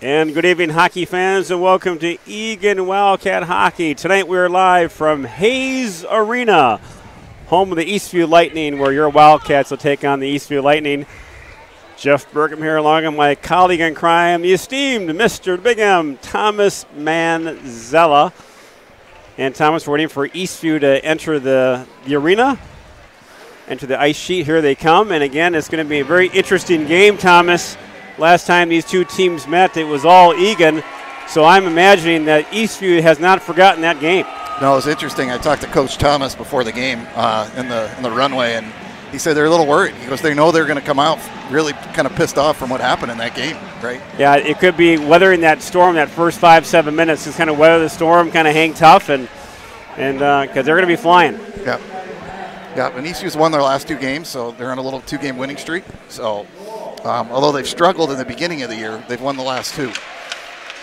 And good evening, hockey fans, and welcome to Eagan Wildcat Hockey. Tonight we are live from Hayes Arena, home of the Eastview Lightning, where your Wildcats will take on the Eastview Lightning. Jeff Burkham here along with my colleague in crime, the esteemed Mr. Big M, Thomas Manzella. And Thomas, we're waiting for Eastview to enter the arena, enter the ice sheet. Here they come, and again, it's going to be a very interesting game, Thomas. Last time these two teams met, it was all Eagan, so I'm imagining that Eastview has not forgotten that game. No, it was interesting. I talked to Coach Thomas before the game in the runway, and he said they're a little worried. He goes, they know they're going to come out really kind of pissed off from what happened in that game, right? Yeah, it could be weathering that storm that first 5-7 minutes, just kind of weather the storm, kind of hang tough, and because they're going to be flying. Yeah. Yeah, and Eastview's won their last two games, so they're on a little two-game winning streak. So although they've struggled in the beginning of the year, they've won the last two.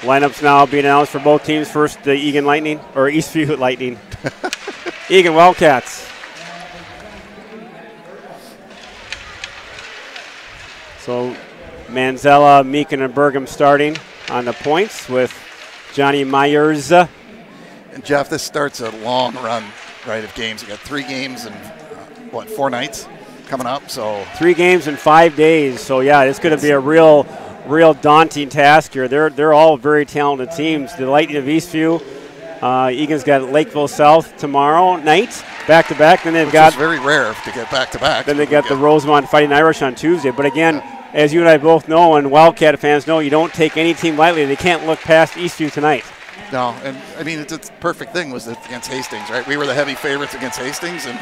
Lineups now being announced for both teams. First, the Eagan Lightning, or Eastview Lightning. Eagan Wildcats. So Manzella, Meekin, and Burgham starting on the points with Johnny Myers. And Jeff, this starts a long run, right, of games. You got 3 games in, 4 nights coming up? So 3 games in 5 days. So, yeah, it's going to be a real daunting task here. They're all very talented teams. The Lightning of Eastview, Eagan's got Lakeville South tomorrow night, back-to-back. Then they've got, very rare to get back-to-back. Then they got the Rosemont Fighting Irish on Tuesday. But again, as you and I both know, and Wildcat fans know, you don't take any team lightly. They can't look past Eastview tonight. No, and I mean, it's a perfect thing was against Hastings, right? We were the heavy favorites against Hastings and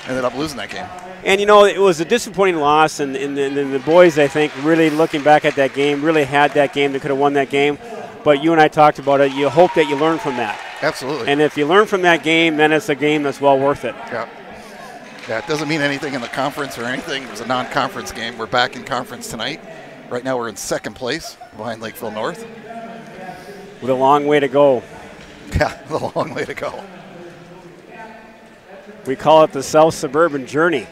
ended up losing that game. And, you know, it was a disappointing loss, and the boys, I think, really looking back at that game, really had that game. They could have won that game. But you and I talked about it. You hope that you learn from that. Absolutely. And if you learn from that game, then it's a game that's well worth it. Yeah. Yeah, it doesn't mean anything in the conference or anything. It was a non-conference game. We're back in conference tonight. Right now we're in second place behind Lakeville North. With a long way to go. Yeah, a long way to go. We call it the South Suburban Journey.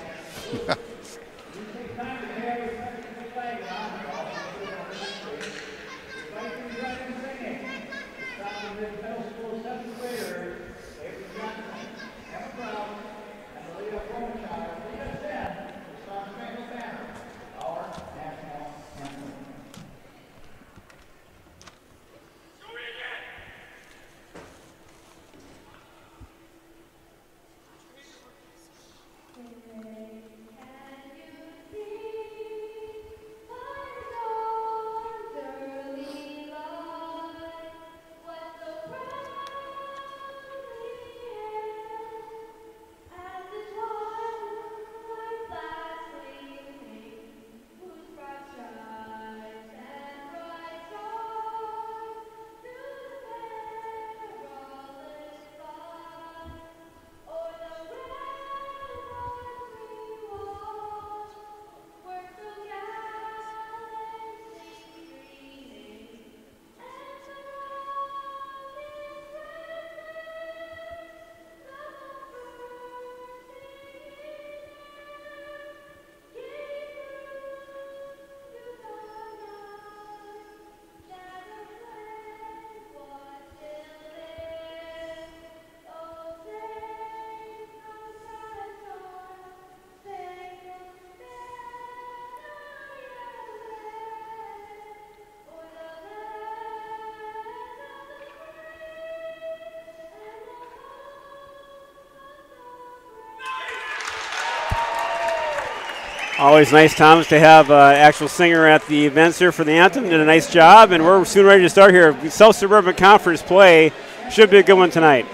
Always nice, Thomas, to have actual singer at the events here for the anthem. Did a nice job, and we're soon ready to start here. South Suburban Conference play should be a good one tonight.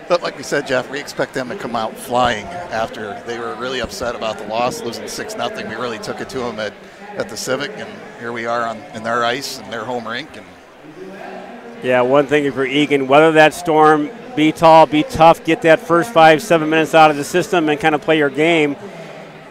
But like we said, Jeff, we expect them to come out flying after they were really upset about the loss, losing 6-0. We really took it to them at the Civic, and here we are in their ice and their home rink. And yeah, one thing for Eagan, weather that storm, be tall, be tough, get that first 5-7 minutes out of the system and kind of play your game.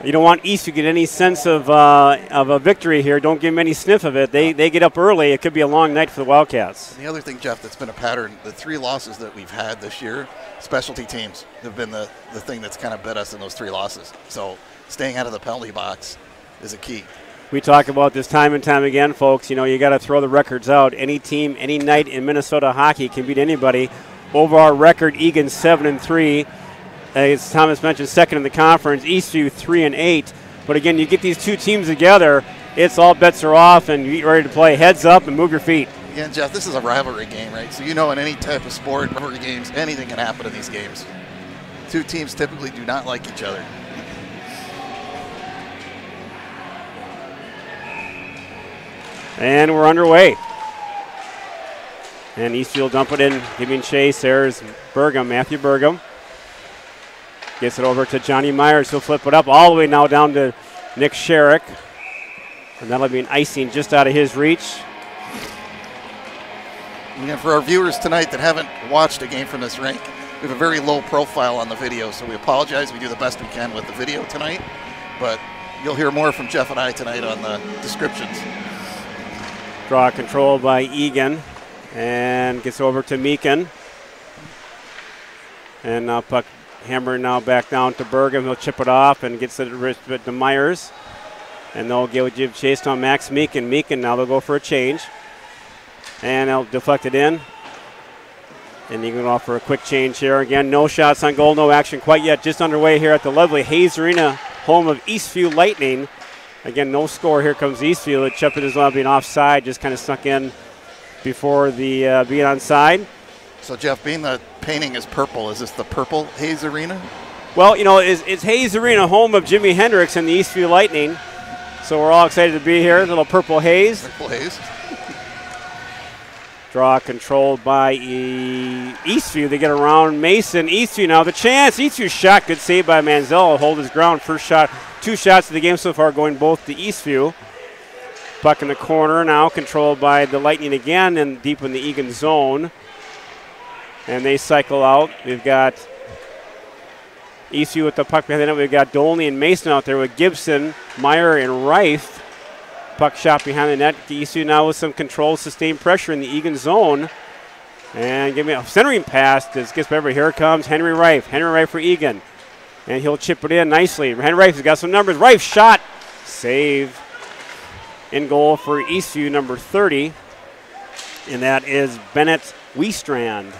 You don't want East to get any sense of a victory here. Don't give them any sniff of it. They get up early. It could be a long night for the Wildcats. The other thing, Jeff, that's been a pattern, the 3 losses that we've had this year, specialty teams have been the thing that's kind of bit us in those 3 losses. So staying out of the penalty box is a key. We talk about this time and time again, folks. You know, you got to throw the records out. Any team, any night in Minnesota hockey can beat anybody. Overall record, Eagan 7-3. As Thomas mentioned, second in the conference. Eastview 3-8. But again, you get these two teams together, it's all bets are off, and you're ready to play. Heads up and move your feet. Again, Jeff, this is a rivalry game, right? So you know, in any type of sport, rivalry games, anything can happen in these games. Two teams typically do not like each other. And we're underway. And Eastfield dump it in, giving chase. There's Matthew Burgum. Gets it over to Johnny Myers. He'll flip it up all the way now down to Nick Sherrick. And that'll be an icing just out of his reach. And for our viewers tonight that haven't watched a game from this rink, we have a very low profile on the video, so we apologize. We do the best we can with the video tonight, but you'll hear more from Jeff and I tonight on the descriptions. Draw control by Eagan, and gets over to Meekin. And now puck hammer now back down to Burgum. He'll chip it off and gets it to Myers. And they'll give chase on Max Meekin. Meekin now they'll go for a change. And they'll deflect it in. And you can offer a quick change here. Again, no shots on goal, no action quite yet. Just underway here at the lovely Hayes Arena, home of Eastview Lightning. Again, no score. Here comes Eastfield. Chepin is not being offside, just kind of snuck in before the being onside. So, Jeff, being the painting is purple, is this the purple Hayes Arena? Well, you know, it's Hayes Arena, home of Jimi Hendrix and the Eastview Lightning. So we're all excited to be here. Little purple haze. Purple haze. Draw controlled by Eastview. They get around Mason. Eastview now the chance. Eastview shot. Good save by Manziel. Hold his ground. First shot. 2 shots of the game so far going both to Eastview. Puck in the corner now. Controlled by the Lightning again and deep in the Eagan zone. And they cycle out. We've got Eastview with the puck behind the net. We've got Dolney and Mason out there with Gibson, Meyer, and Reif. Puck shot behind the net. Eastview now with some control, sustained pressure in the Eagan zone. And give me a centering pass. This gets over. Here comes Henry Reif. Henry Reif for Eagan. And he'll chip it in nicely. Henry Reif has got some numbers. Reif shot. Save. In goal for Eastview, number 30. And that is Bennett Weestrand.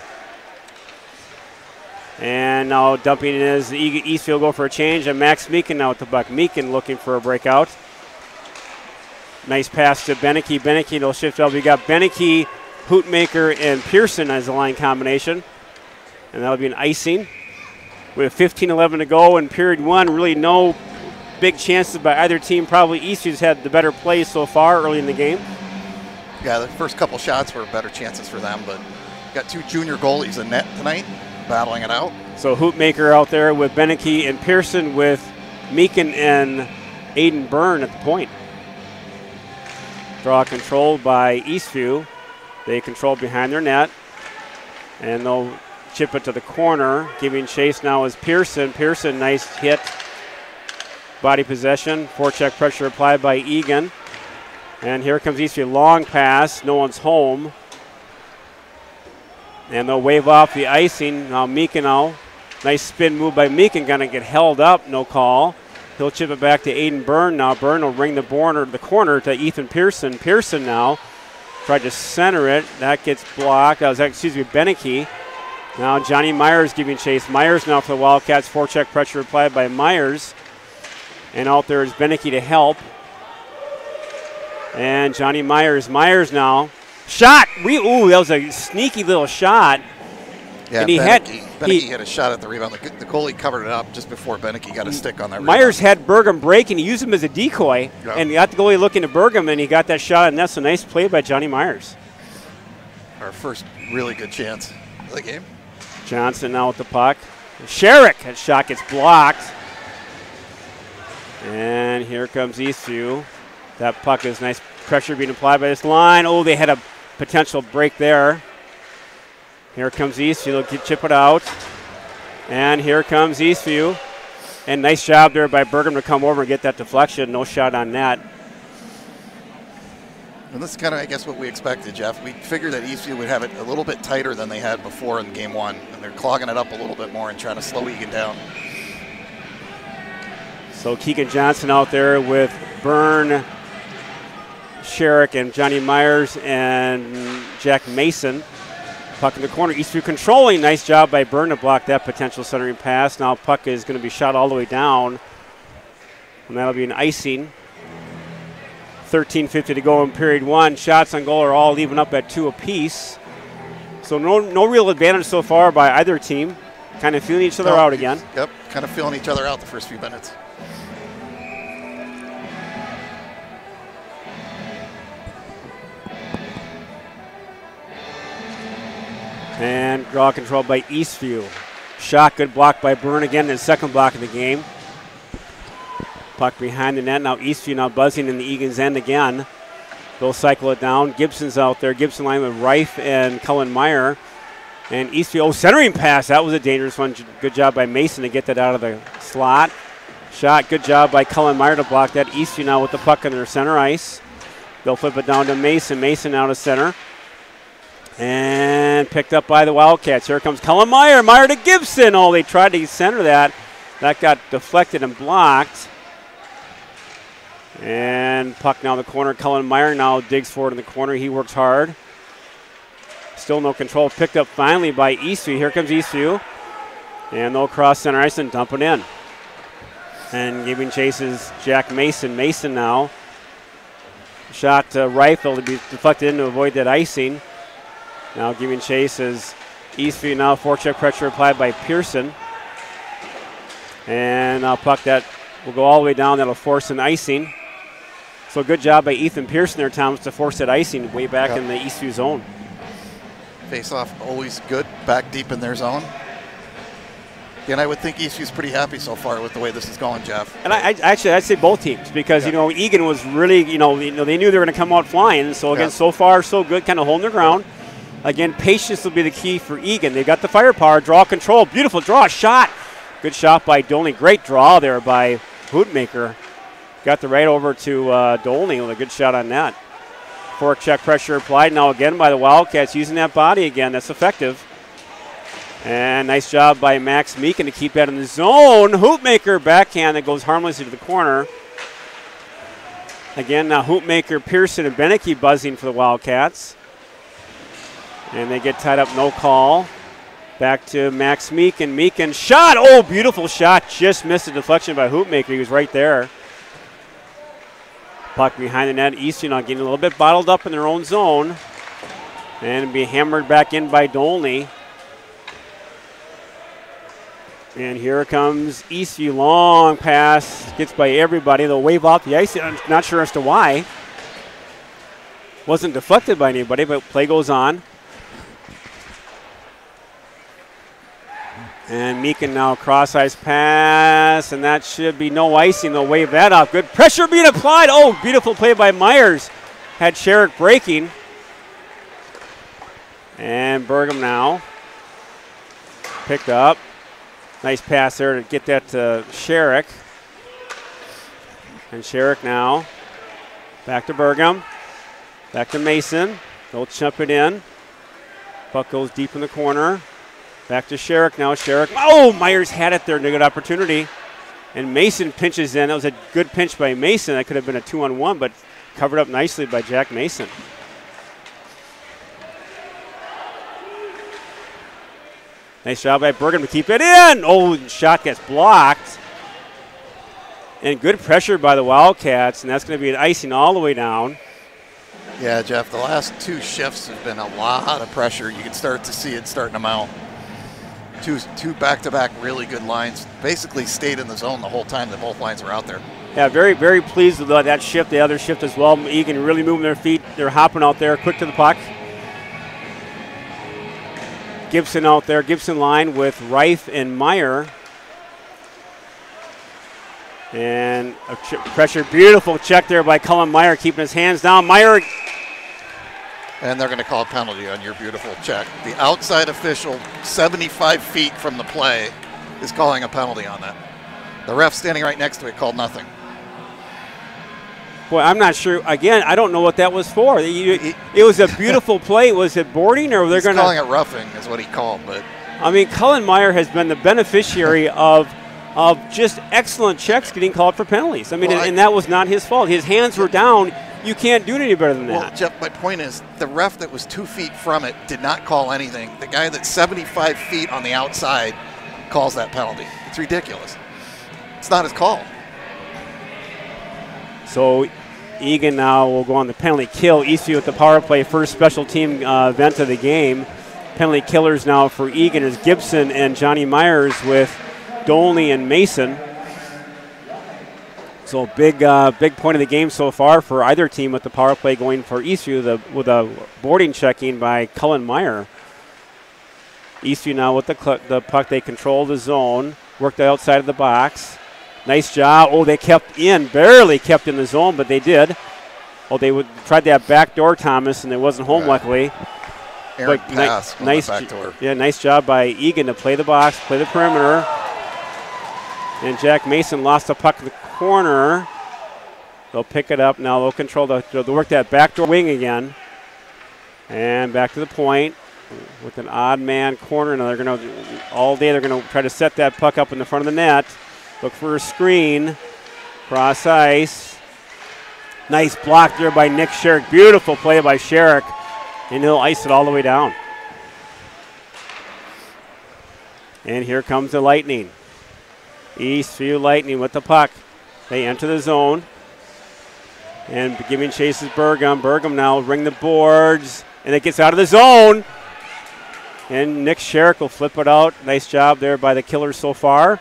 And now dumping it is Eastfield go for a change. And Max Meekin now with the puck. Meekin looking for a breakout. Nice pass to Beneke. Beneke will shift up. We got Beneke, Hootmaker, and Pearson as a line combination. And that'll be an icing. We have 15-11 to go in period 1. Really no big chances by either team. Probably Eastview's had the better play so far early in the game. Yeah, the first couple shots were better chances for them, but got 2 junior goalies in net tonight, battling it out. So Hootmaker out there with Beneke and Pearson with Meekin and Aiden Byrne at the point. Draw controlled by Eastview. They control behind their net. And they'll chip it to the corner. Giving chase now is Pearson. Pearson, nice hit. Body possession. Forecheck pressure applied by Eagan. And here comes Eastview. Long pass. No one's home. And they'll wave off the icing. Now Meekin now. Nice spin move by Meekin. Going to get held up. No call. He'll chip it back to Aiden Byrne now. Byrne will ring the corner to Ethan Pearson. Pearson now tried to center it. That gets blocked. That was, Beneke. Now Johnny Myers giving chase. Myers now for the Wildcats. Forecheck pressure applied by Myers. And out there is Beneke to help. And Johnny Myers. Myers now. Shot! That was a sneaky little shot. Yeah, and Beneke had a shot at the rebound. The goalie covered it up just before Beneke got a stick on that Myers rebound. had Burgum break, and he used him as a decoy, and got the goalie looking at Burgum, and he got that shot, and that's a nice play by Johnny Myers. Our first really good chance of the game. Johnson now with the puck. Sherrick, that shot gets blocked. And here comes Eastview. That puck is nice pressure being applied by this line. Oh, they had a potential break there. Here comes Eastview. They'll chip it out. And here comes Eastview. And nice job there by Burgum to come over and get that deflection. No shot on net. And this is kind of, I guess, what we expected, Jeff. We figured that Eastview would have it a little bit tighter than they had before in game 1. And they're clogging it up a little bit more and trying to slow Eagan down. So Keegan Johnson out there with Byrne Sherrick and Johnny Myers and Jack Mason. Puck in the corner. Eastview controlling. Nice job by Byrne to block that potential centering pass. Now puck is going to be shot all the way down. And that'll be an icing. 13:50 to go in period one. Shots on goal are all even up at 2 apiece. So no real advantage so far by either team. Kind of feeling each other out again. Yep, kind of feeling each other out the first few minutes. And draw control by Eastview. Shot, good block by Byrne again, his second block of the game. Puck behind the net. Now Eastview now buzzing in the Egan's end again. They'll cycle it down. Gibson's out there. Gibson line with Reif and Cullen Meyer. And Eastview, centering pass. That was a dangerous one. Good job by Mason to get that out of the slot. Shot, good job by Cullen Meyer to block that. Eastview now with the puck on their center ice. They'll flip it down to Mason. Mason out of center. And picked up by the Wildcats. Here comes Cullen Meyer. Meyer to Gibson. Oh, they tried to center that. That got deflected and blocked. And puck now in the corner. Cullen Meyer now digs forward in the corner. He works hard. Still no control. Picked up finally by Eastview. Here comes Eastview. And they'll cross center ice and dump it in. And giving chase is Jack Mason. Mason now. Shot to Rifle to be deflected in to avoid that icing. Now giving chase is Eastview now. Forecheck pressure applied by Pearson. And now puck that will go all the way down. That'll force an icing. So good job by Ethan Pearson there, Thomas, to force that icing way back in the Eastview zone. Face-off always good, back deep in their zone. And I would think Eastview's pretty happy so far with the way this is going, Jeff. And I'd say both teams because, Eagan was really, they knew they were going to come out flying. So, again, so far, so good, kind of holding their ground. Again, patience will be the key for Eagan. They got the firepower, draw control, beautiful draw, shot. Good shot by Dolney. Great draw there by Hootmaker. Got the right over to Dolney with a good shot on that. Fork check pressure applied now again by the Wildcats using that body again. That's effective. And nice job by Max Meekin to keep that in the zone. Hootmaker backhand that goes harmlessly to the corner. Again, now Hootmaker, Pearson, and Beneke buzzing for the Wildcats. And they get tied up, no call. Back to Max Meekin. Meekin shot. Oh, beautiful shot. Just missed the deflection by Hootmaker. He was right there. Puck behind the net. Eastview now getting a little bit bottled up in their own zone. And be hammered back in by Dolney. And here comes Eastview. Long pass. Gets by everybody. They'll wave off the ice. I'm not sure as to why. Wasn't deflected by anybody, but play goes on. And Meekin now cross-ice pass, and that should be no icing. They'll wave that off. Good pressure being applied. Oh, beautiful play by Myers. Had Sherrick breaking. And Burgum now. Picked up. Nice pass there to get that to Sherrick. And Sherrick now. Back to Burgum. Back to Mason. They'll chump it in. Puck goes deep in the corner. Back to Sherrick now. Sherrick. Oh, Myers had it there. A good opportunity. And Mason pinches in. That was a good pinch by Mason. That could have been a 2-on-1, but covered up nicely by Jack Mason. Nice job by Burgum to keep it in. Oh, shot gets blocked. And good pressure by the Wildcats, and that's going to be an icing all the way down. Yeah, Jeff, the last two shifts have been a lot of pressure. You can start to see it starting them out. Two back-to-back really good lines. Basically stayed in the zone the whole time that both lines were out there. Yeah, very, very pleased with that shift, the other shift as well. Eagan really moving their feet. They're hopping out there, quick to the puck. Gibson out there, Gibson line with Reif and Meyer. And a pressure, beautiful check there by Cullen Meyer, keeping his hands down. Meyer. And they're going to call a penalty on your beautiful check. The outside official, 75 feet from the play, is calling a penalty on that. The ref standing right next to it called nothing. Boy, I'm not sure. Again, I don't know what that was for. It was a beautiful play. Was it boarding, or they're going to? Calling it roughing is what he called. But I mean, Cullen Meyer has been the beneficiary of just excellent checks getting called for penalties. I mean, and that was not his fault. His hands were down. you can't do it any better than Well, that. Jeff, my point is the ref that was 2 feet from it did not call anything. The guy that's 75 feet on the outside calls that penalty. It's ridiculous. It's not his call. So Eagan now will go on the penalty kill. Eastview with the power play, first special team event of the game. Penalty killers now for Eagan is Gibson and Johnny Myers with Dolney and Mason. So big point of the game so far for either team with the power play going for Eastview with a boarding checking by Cullen Meyer. Eastview now with the puck. They control the zone, work the outside of the box. Nice job. Oh, they barely kept in the zone, but they did. Oh, they tried that back door, Thomas, and it wasn't home, luckily. Aaron pass on the back door. Yeah, nice job by Eagan to play the box, play the perimeter. And Jack Mason lost the puck in the corner. They'll pick it up now. They'll control they'll work that backdoor wing again. And back to the point with an odd man corner. Now they're going to, all day, they're going to try to set that puck up in the front of the net. Look for a screen. Cross ice. Nice block there by Nick Sherrick. Beautiful play by Sherrick. And he'll ice it all the way down. And here comes the Lightning. Eastview Lightning with the puck. They enter the zone. And giving chase is Burgum. Burgum now will ring the boards. And it gets out of the zone. And Nick Sherrick will flip it out. Nice job there by the Killers so far.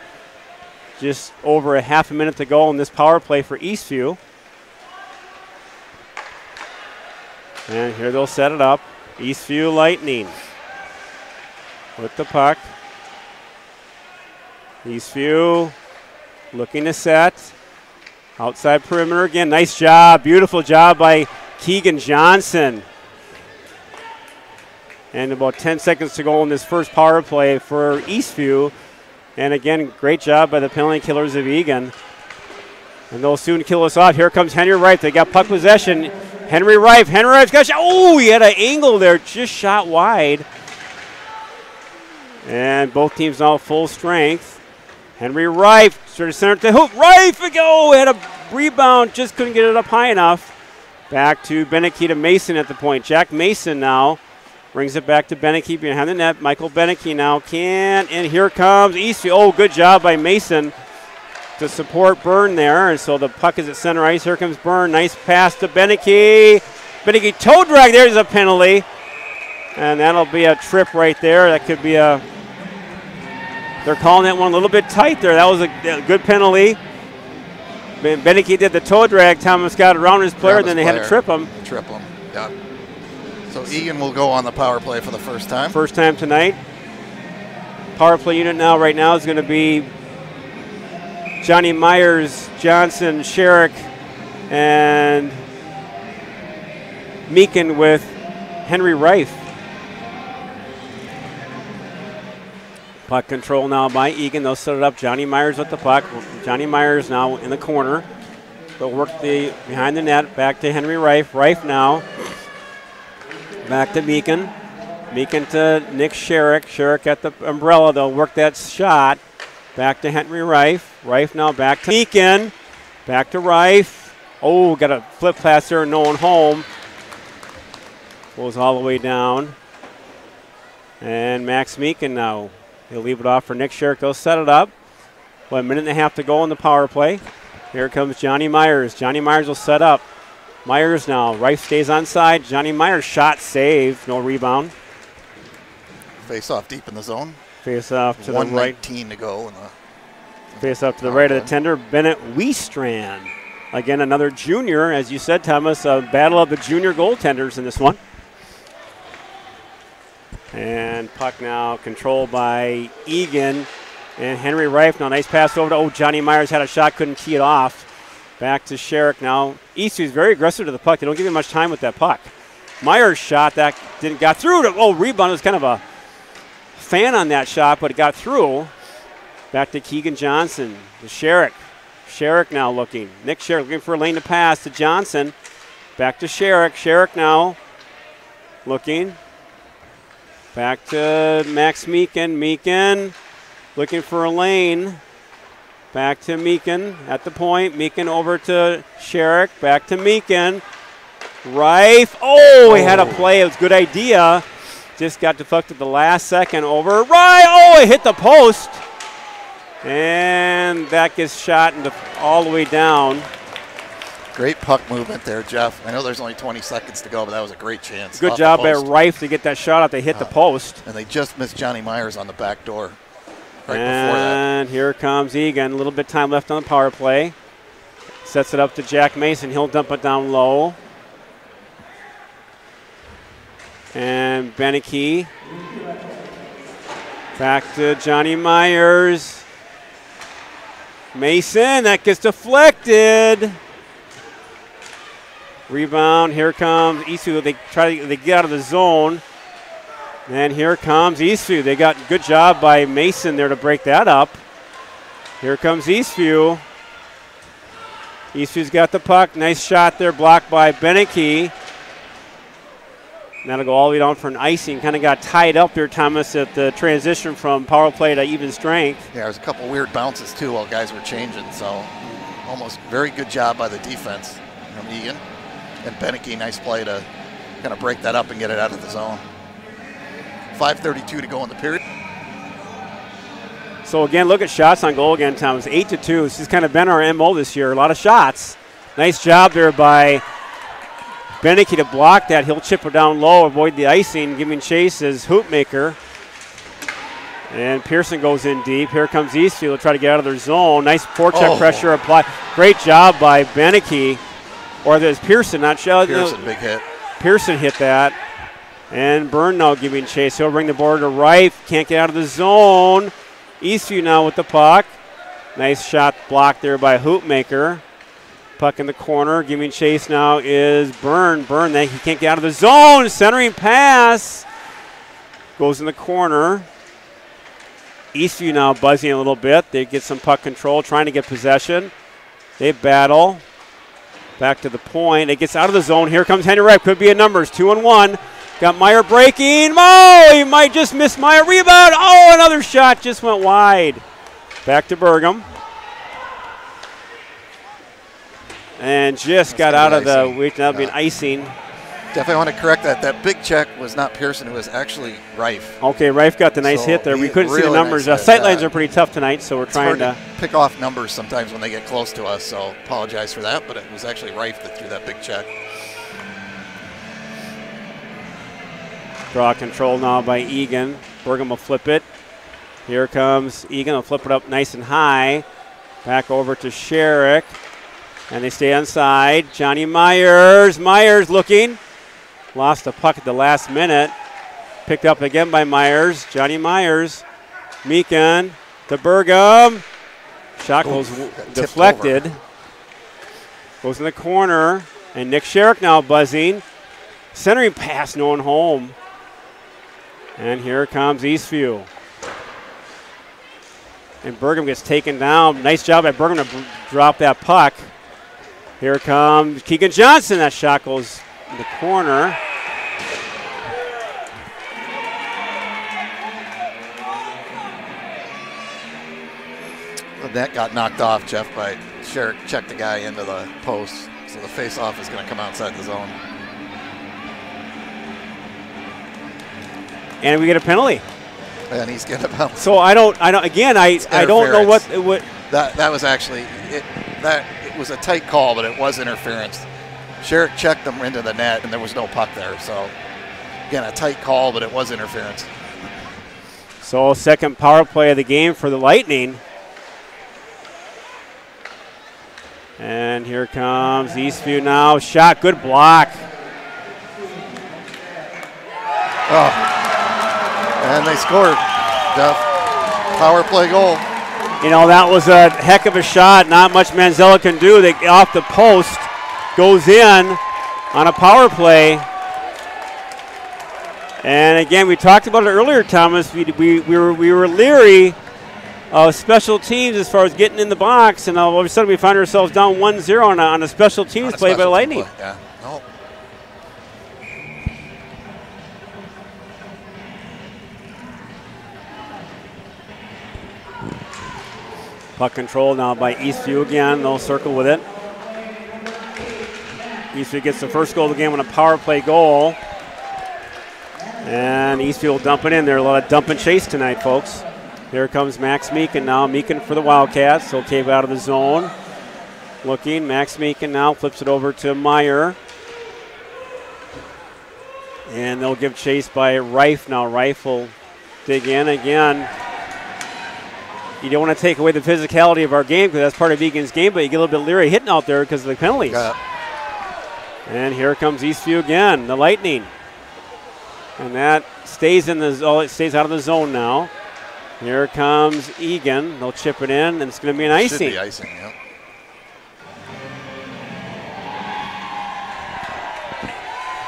Just over a half a minute to go in this power play for Eastview. And here they'll set it up. Eastview Lightning with the puck. Eastview looking to set. Outside perimeter again. Nice job. Beautiful job by Keegan Johnson. And about 10 seconds to go in this first power play for Eastview. And again, great job by the penalty killers of Eagan. And they'll soon kill us off. Here comes Henry Reif. They got puck possession. Henry Reif's got a shot. Oh, he had an angle there. Just shot wide. And both teams now full strength. Henry Reif sort of center to hoop. Reif, had a rebound. Just couldn't get it up high enough. Back to Beneke to Mason at the point. Jack Mason now brings it back to Beneke behind the net. Michael Beneke now can't. And here comes Eastview. Oh, good job by Mason to support Byrne there. And so the puck is at center ice. Here comes Byrne. Nice pass to Beneke. Beneke toe drag. There's a penalty. And that'll be a trip right there. That could be a... They're calling that one a little bit tight there. That was a good penalty. Beneke did the toe drag. Thomas got around his player, then they had to trip him. Yeah. So Eagan will go on the power play for the first time. First time tonight. Power play unit right now is going to be Johnny Myers, Johnson, Sherrick, and Meekin with Henry Reif. Puck control now by Eagan. They'll set it up. Johnny Myers with the puck. Johnny Myers now in the corner. They'll work behind the net. Back to Henry Reif. Reif now. Back to Meekin. Meekin to Nick Sherrick. Sherrick at the umbrella. They'll work that shot. Back to Henry Reif. Reif now back to Meekin. Back to Reif. Oh, got a flip pass there. No one home. Goes all the way down. And Max Meekin now. He'll leave it off for Nick Sherrick. They'll set it up. A minute and a half to go in the power play. Here comes Johnny Myers. Johnny Myers will set up. Myers now. Reif stays on side. Johnny Myers shot save. No rebound. Face off deep in the zone. Face off to the right. 1:19 to go. Face off to the right of the tender. Bennett Weestrand. Again, another junior. As you said, Thomas, a battle of the junior goaltenders in this one. And puck now controlled by Eagan. And Henry Reif now. Nice pass over to, Johnny Myers had a shot, couldn't tee it off. Back to Sherrick now. Eastview is very aggressive to the puck. They don't give him much time with that puck. Myers shot that got through. Rebound was kind of a fan on that shot, but it got through. Back to Keegan Johnson. To Sherrick. Sherrick now looking. Nick Sherrick looking for a lane to pass to Johnson. Back to Sherrick. Sherrick now looking. Back to Max Meekin. Meekin looking for a lane. Back to Meekin at the point. Meekin over to Sherrick. Back to Meekin. Rife. Oh, he had a play. It was a good idea. Just got deflected the last second over. Right. Oh, it hit the post. And that gets shot into all the way down. Great puck movement there, Jeff. I know there's only 20 seconds to go, but that was a great chance. Good job by Rife to get that shot out. They hit the post. And they just missed Johnny Myers on the back door right before that. And here comes Eagan. A little bit of time left on the power play. Sets it up to Jack Mason. He'll dump it down low. And Beneke. Back to Johnny Myers. Mason, that gets deflected. Rebound, here comes Eastview. They get out of the zone. And here comes Eastview. They got good job by Mason there to break that up. Here comes Eastview. Eastview's got the puck. Nice shot there, blocked by Beneke. That'll go all the way down for an icing. Kind of got tied up there, Thomas, at the transition from power play to even strength. Yeah, there was a couple weird bounces, too, while guys were changing. So almost very good job by the defense from Eagan. And Beneke, nice play to kind of break that up and get it out of the zone. 5:32 to go in the period. So, again, look at shots on goal again, Thomas. 8-2. This has kind of been our MO this year. A lot of shots. Nice job there by Beneke to block that. He'll chip it down low, avoid the icing, giving chase as Hoopmaker. And Pearson goes in deep. Here comes Eastview. They'll try to get out of their zone. Nice forecheck pressure applied. Great job by Beneke. Or there's Pearson, not Shell. Pearson, big hit. Pearson hit that. And Byrne now giving chase. He'll bring the board to Rife. Can't get out of the zone. Eastview now with the puck. Nice shot blocked there by Hoopmaker. Puck in the corner. Giving chase now is Byrne. Byrne, then he can't get out of the zone. Centering pass. Goes in the corner. Eastview now buzzing a little bit. They get some puck control, trying to get possession. They battle. Back to the point. It gets out of the zone. Here comes Henry Ripe. Could be a numbers. 2-on-1. Got Meyer breaking. Oh, he might just miss Meyer. Rebound. Oh, another shot just went wide. Back to Burgum. And just got out of the week. That'll be an icing. Definitely want to correct that. That big check was not Pearson. It was actually Rife. Okay, Rife got the nice hit there. We couldn't see the numbers. Nice Sight lines are pretty tough tonight, so we're trying to pick off numbers sometimes when they get close to us. So apologize for that, but it was actually Rife that threw that big check. Draw control now by Eagan. Burgum will flip it. Here comes Eagan. Will flip it up nice and high. Back over to Sherrick. And they stay inside. Johnny Myers. Myers looking. Lost the puck at the last minute. Picked up again by Myers. Johnny Myers. Meekin to Burgum. Shot goes deflected. Goes in the corner. And Nick Sherrick now buzzing. Centering pass, no one home. And here comes Eastview. And Burgum gets taken down. Nice job by Burgum to drop that puck. Here comes Keegan Johnson. That shot goes in the corner. The net got knocked off, Jeff, by Sherrick. Checked the guy into the post. So the face-off is going to come outside the zone. And we get a penalty. And he's getting a penalty. So I don't know what that was actually it was a tight call, but it was interference. Sherrick checked them into the net, and there was no puck there. So, again, a tight call, but it was interference. So, second power play of the game for the Lightning. And here comes Eastview now. Shot, good block. Oh. And they scored, Jeff. Power play goal. You know, that was a heck of a shot. Not much Manzella can do. They off the post, goes in on a power play. And again, we talked about it earlier, Thomas. We were leery of special teams as far as getting in the box, and all of a sudden we find ourselves down 1-0 on a special teams play by Lightning. Yeah. No. Puck control now by Eastview again. They'll circle with it. Eastview gets the first goal of the game on a power play goal. And Eastview will dump it in there. A lot of dump and chase tonight, folks. Here comes Max Meekin now. Meekin for the Wildcats. He'll cave out of the zone. Looking. Max Meekin now flips it over to Meyer. And they'll give chase by Reif now. Reif will dig in again. You don't want to take away the physicality of our game because that's part of Eagan's game, but you get a little bit leery hitting out there because of the penalties. And here comes Eastview again, the Lightning. And that stays in the it stays out of the zone now. Here comes Eagan. They'll chip it in, and it's going to be an icing. Should be icing, yeah.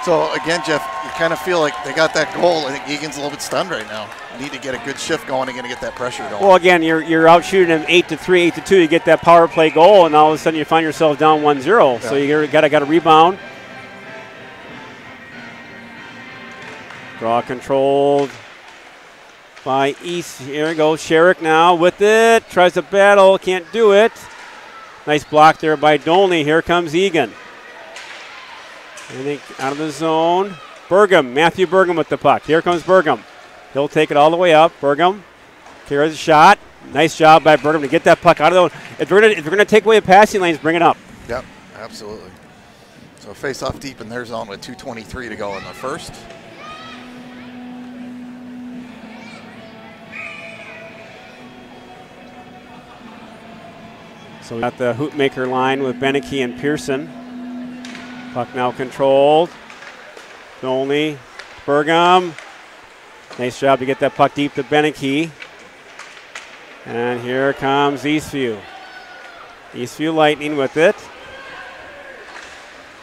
So again, Jeff, you kind of feel like they got that goal. I think Eagan's a little bit stunned right now. Need to get a good shift going and get that pressure going. Well, again, you're out shooting them 8-3, 8-2. You get that power play goal, and all of a sudden you find yourself down 1-0. Yeah. So you got to rebound. Draw controlled by East. Here we go. Sherrick now with it. Tries to battle. Can't do it. Nice block there by Dolney. Here comes Eagan. I think out of the zone. Burgum. Matthew Burgum with the puck. Here comes Burgum. He'll take it all the way up. Burgum carries a shot. Nice job by Burgum to get that puck out of the zone. If we're going to take away the passing lanes, bring it up. Yep, absolutely. So face off deep in their zone with 2:23 to go in the first. So we got the Hootmaker line with Beneke and Pearson. Puck now controlled. Dolney, Burgum. Nice job to get that puck deep to Beneke. And here comes Eastview. Eastview Lightning with it.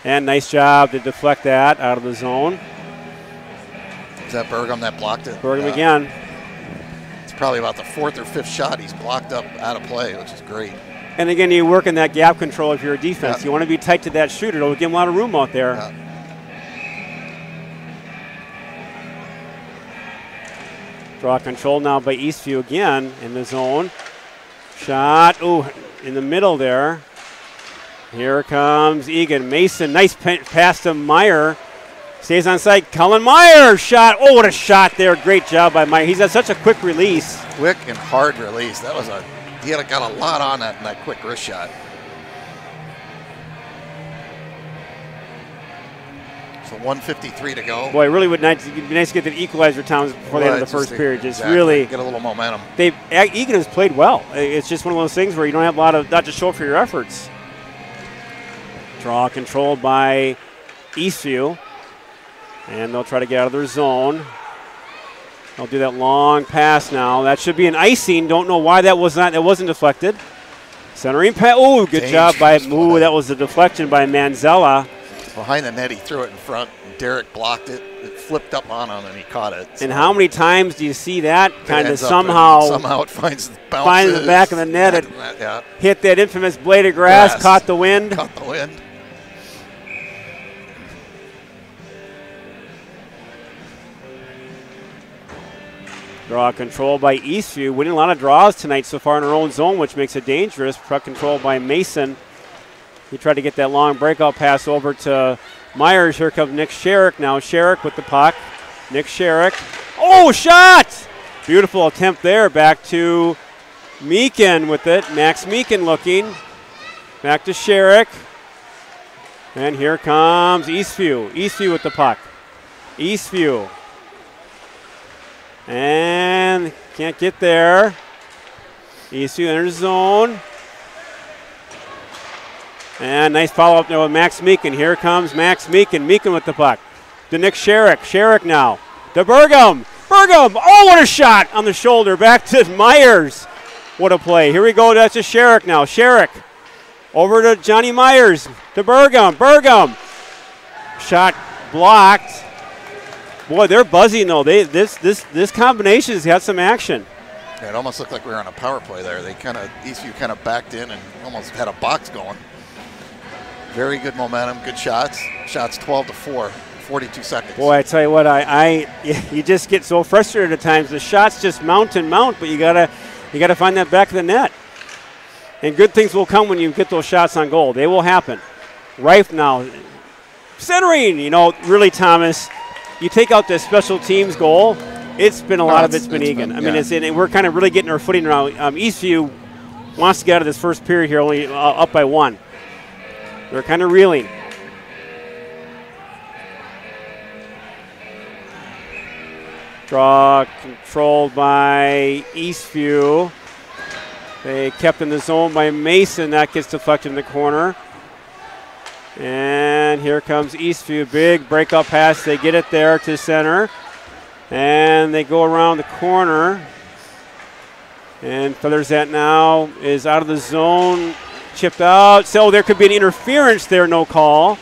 And nice job to deflect that out of the zone. Is that Burgum that blocked it? Burgum again. It's probably about the fourth or fifth shot he's blocked up out of play, which is great. And again, you work in that gap control if you're a defense. You want to be tight to that shooter. It'll give him a lot of room out there. Draw control now by Eastview again in the zone. Shot, in the middle there. Here comes Eagan. Mason, nice pass to Meyer. Stays on site. Cullen Meyer, shot. Oh, what a shot there. Great job by Meyer. He's got such a quick release. Quick and hard release. That was he got a lot on that in that quick wrist shot. So 1:53 to go. Boy, it really would be nice to get the equalizer towns before the end of the first period. Just really get a little momentum. Eagan has played well. It's just one of those things where you don't have a lot of not to show for your efforts. Draw controlled by Eastview, and they'll try to get out of their zone. They'll do that long pass now. That should be an icing. Don't know why that wasn't deflected. Centering pass. Oh, good job by. That was a deflection by Manzella. Behind the net, he threw it in front. Derek blocked it. It flipped up on him, and he caught it. So. And how many times do you see that kind of somehow it finds the back of the net and hit that infamous blade of grass, caught the wind. Caught the wind. Draw control by Eastview, winning a lot of draws tonight so far in our own zone, which makes it dangerous. Puck control by Mason. He tried to get that long breakout pass over to Myers. Here comes Nick Sherrick now. Sherrick with the puck. Nick Sherrick. Oh, shot! Beautiful attempt there. Back to Meekin with it. Max Meekin looking. Back to Sherrick. And here comes Eastview. Eastview with the puck. Eastview. And can't get there. Eastview enters zone. And nice follow-up there with Max Meekin. Here comes Max Meekin. Meekin with the puck. To Nick Sherrick. Sherrick now. To Burgum. Burgum. Oh, what a shot on the shoulder. Back to Myers. What a play. Here we go. That's to Sherrick now. Sherrick. Over to Johnny Myers. To Burgum. Burgum. Shot blocked. Boy, they're buzzing though. This combination's got some action. Yeah, it almost looked like we were on a power play there. Eastview kind of backed in and almost had a box going. Very good momentum, good shots. Shots 12-4, 42 seconds. Boy, I tell you what, you just get so frustrated at times. The shots just mount and mount, but you gotta find that back of the net. And good things will come when you get those shots on goal. They will happen. Reif now centering. You know, really, Thomas, you take out the special teams goal, it's been a lot of it's been Eagan. I mean, we're kind of really getting our footing around. Eastview wants to get out of this first period here, only up by 1. They're kind of reeling. Draw controlled by Eastview. They kept in the zone by Mason. That gets deflected in the corner. And here comes Eastview. Big breakout pass. They get it there to center. And they go around the corner. And Feathersat now is out of the zone. Chipped out. So there could be an interference there. No call.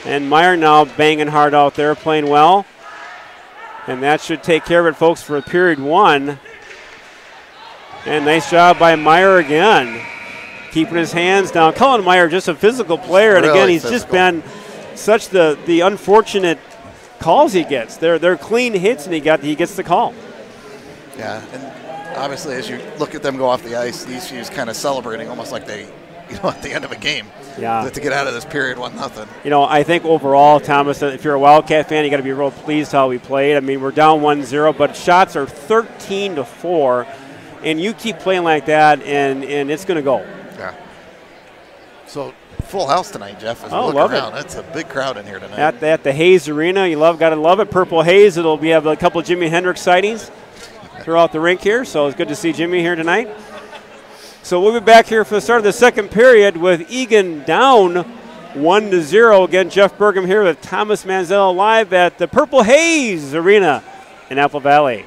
And Meyer now banging hard out there, playing well. And that should take care of it, folks, for period 1. And nice job by Meyer again, keeping his hands down. Cullen Meyer, just a physical player, and really again, he's physical. just been such the unfortunate calls he gets. They're clean hits, and he gets the call. Yeah, and obviously, as you look at them go off the ice, Eastview kind of celebrating almost like they, at the end of a game. Yeah. To get out of this period 1-0. I think overall, Thomas, if you're a Wildcat fan, you got to be real pleased how we played. I mean, we're down 1-0, but shots are 13-4, and you keep playing like that, and it's going to go. Yeah. So full house tonight, Jeff. As we look around, it's a big crowd in here tonight. At the Hayes Arena, gotta love it. Purple Haze. We have a couple of Jimi Hendrix sightings throughout the rink here, so it's good to see Jimmy here tonight. So we'll be back here for the start of the second period with Eagan down 1-0. Again, Jeff Burgum here with Thomas Manziel live at the Purple Haze Arena in Apple Valley.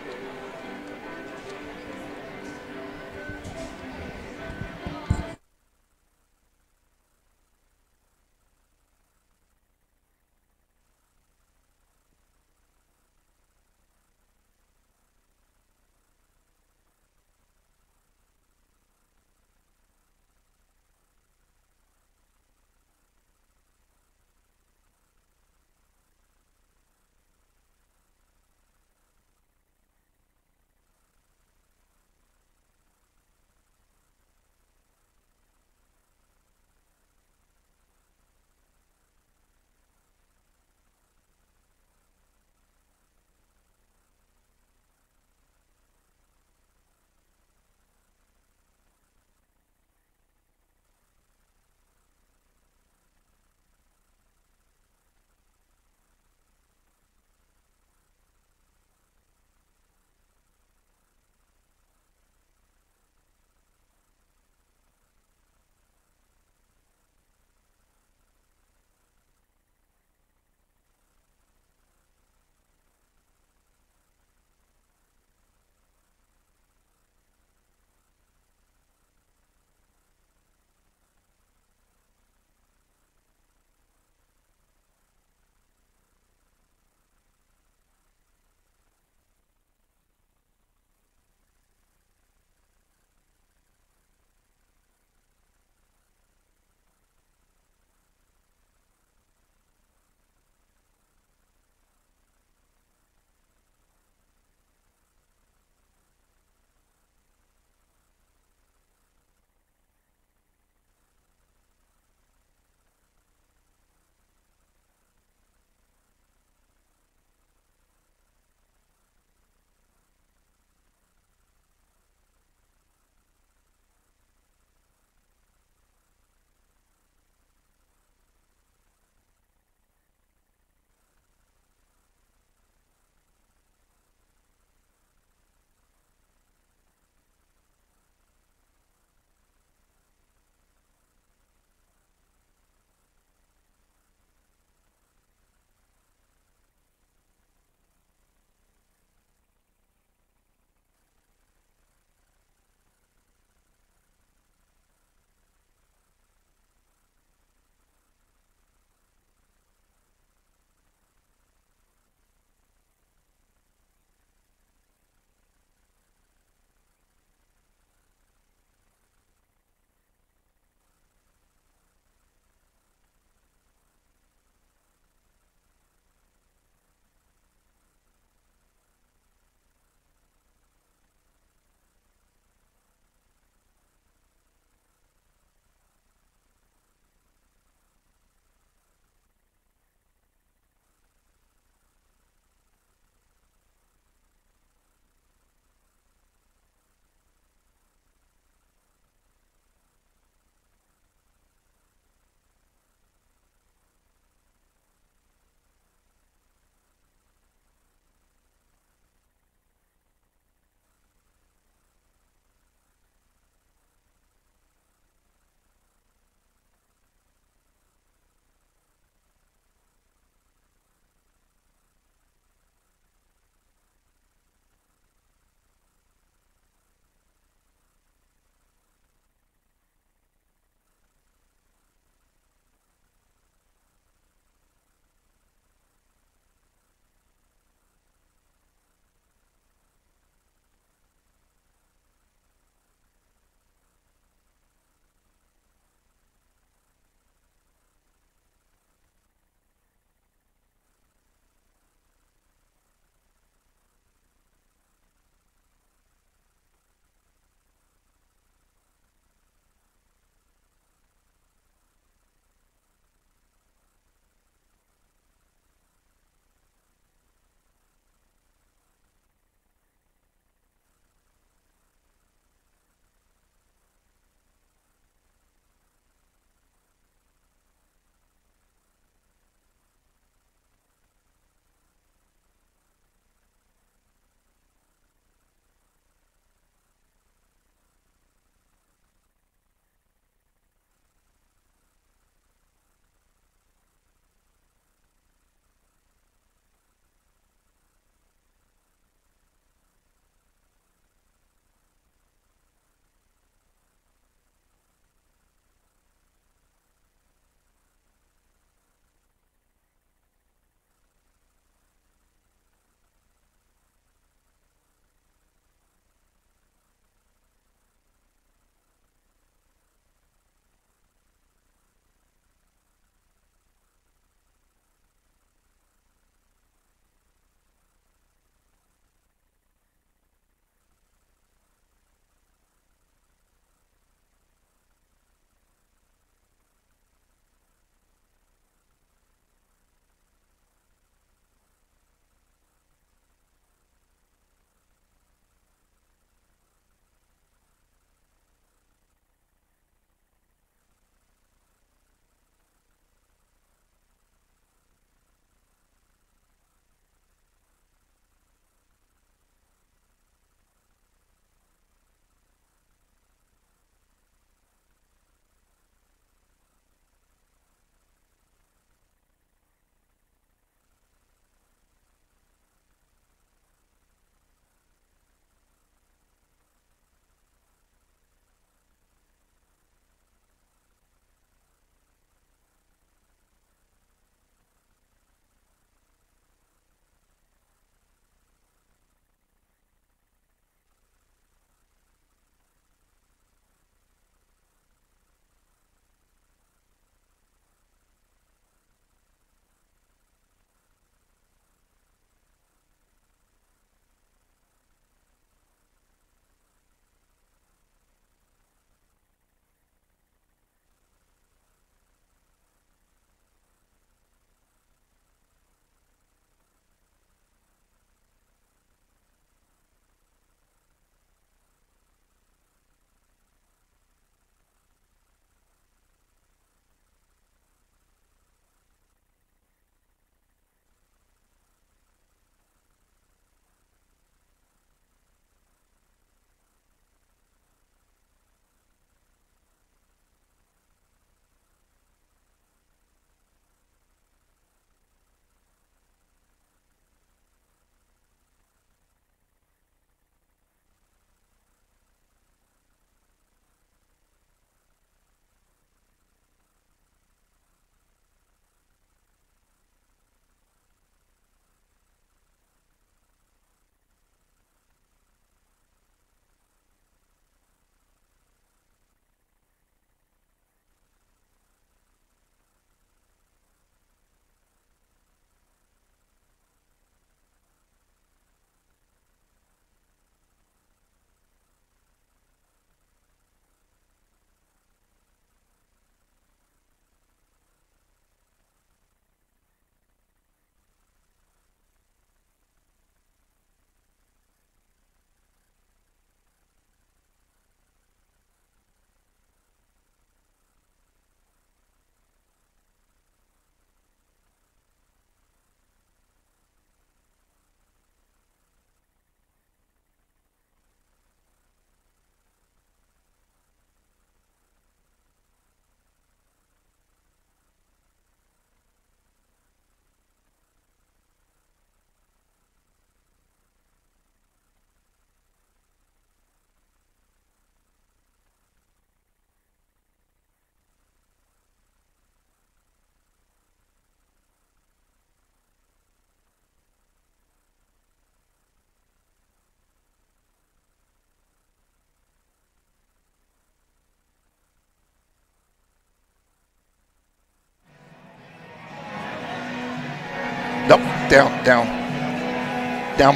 Nope, down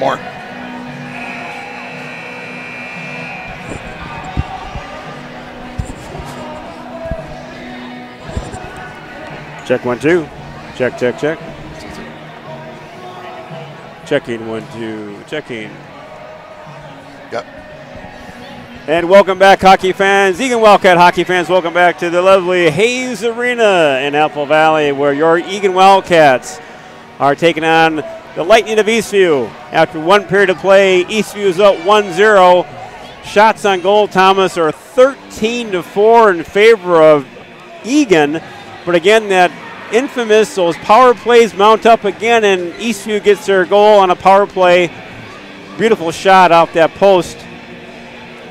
more. Check 1 2. Check. Checking 1 2. Checking. Yep. And welcome back, hockey fans. Eagan Wildcat hockey fans, welcome back to the lovely Hayes Arena in Apple Valley, where your Eagan Wildcats are taking on the Lightning of Eastview. After 1 period of play, Eastview is up 1-0. Shots on goal, Thomas, are 13-4 in favor of Eagan. But again, that infamous, those power plays mount up again, and Eastview gets their goal on a power play. Beautiful shot off that post.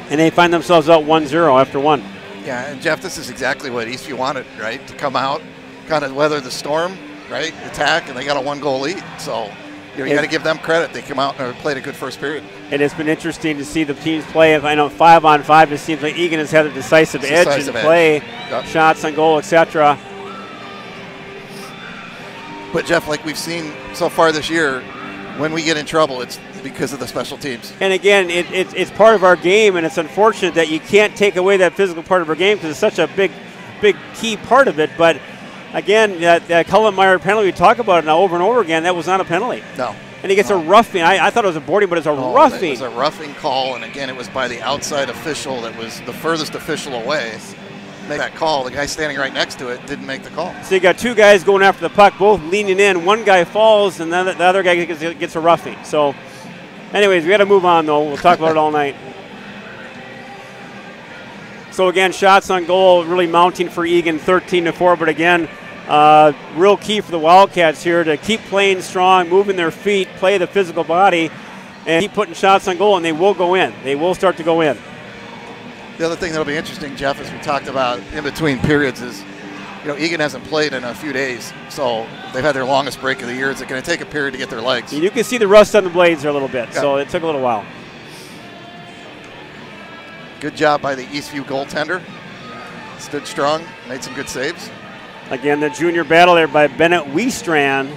And they find themselves out 1-0 after 1. Yeah, and Jeff, this is exactly what Eastview wanted, right? To come out, kind of weather the storm, right? Attack, and they got a 1-goal lead. So you got to give them credit. They come out and played a good first period. And it's been interesting to see the teams play. I know 5-on-5, it seems like Eagan has had a decisive edge in play, shots on goal, etc. But Jeff, like we've seen so far this year, when we get in trouble, it's because of the special teams. And again, it's part of our game, and it's unfortunate that you can't take away that physical part of our game because it's such a big key part of it. But again, that Cullen Meyer penalty, we talk about it now over and over again, that was not a penalty. No. And he gets a roughing. I thought it was a boarding, but it's a roughing. It was a roughing call, and again, it was by the outside official that was the furthest official away. Make that call. The guy standing right next to it didn't make the call. So you got 2 guys going after the puck, both leaning in. One guy falls, and then the other guy gets a roughing. So, anyways, we got to move on, though. We'll talk about it all night. So, again, shots on goal really mounting for Eagan, 13-4. But, again, real key for the Wildcats here to keep playing strong, moving their feet, play the physical body, and keep putting shots on goal, and they will go in. They will start to go in. The other thing that'll be interesting, Jeff, as we talked about in between periods is, Eagan hasn't played in a few days, so they've had their longest break of the year. It's going to take a period to get their legs. You can see the rust on the blades there a little bit, so it took a little while. Good job by the Eastview goaltender. Stood strong, made some good saves. Again, the junior battle there by Bennett Weestrand.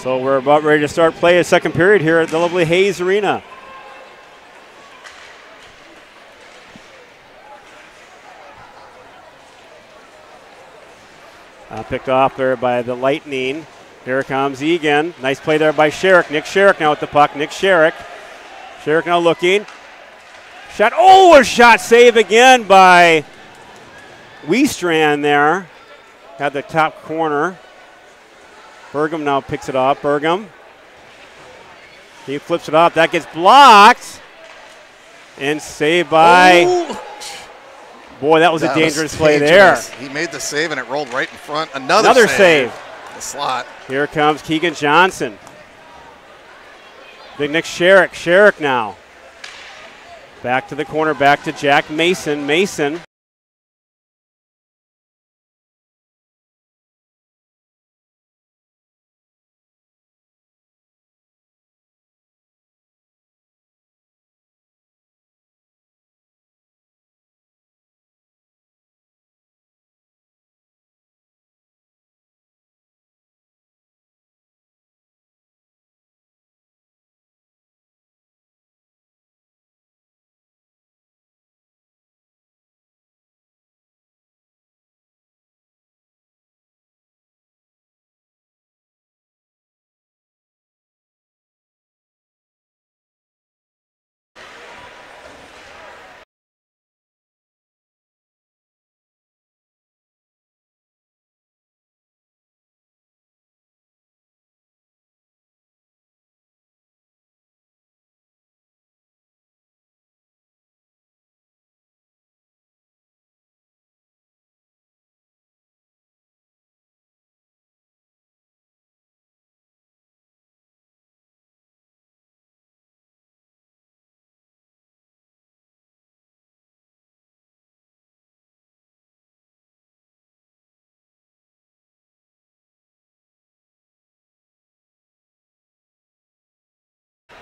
So we're about ready to start play a second period here at the lovely Hayes Arena. Picked off there by the Lightning. Here comes Eagan. Nice play there by Sherrick. Nick Sherrick now with the puck. Nick Sherrick. Sherrick now looking. Shot. Oh, a shot save again by Weestrand there. Had the top corner. Burgum now picks it off. Burgum. He flips it off. That gets blocked. And saved by... Oh. Boy, that was a dangerous play there. He made the save and it rolled right in front. Another save. The slot. Here comes Keegan Johnson. Big Nick Sherrick. Sherrick now. Back to the corner. Back to Jack Mason. Mason.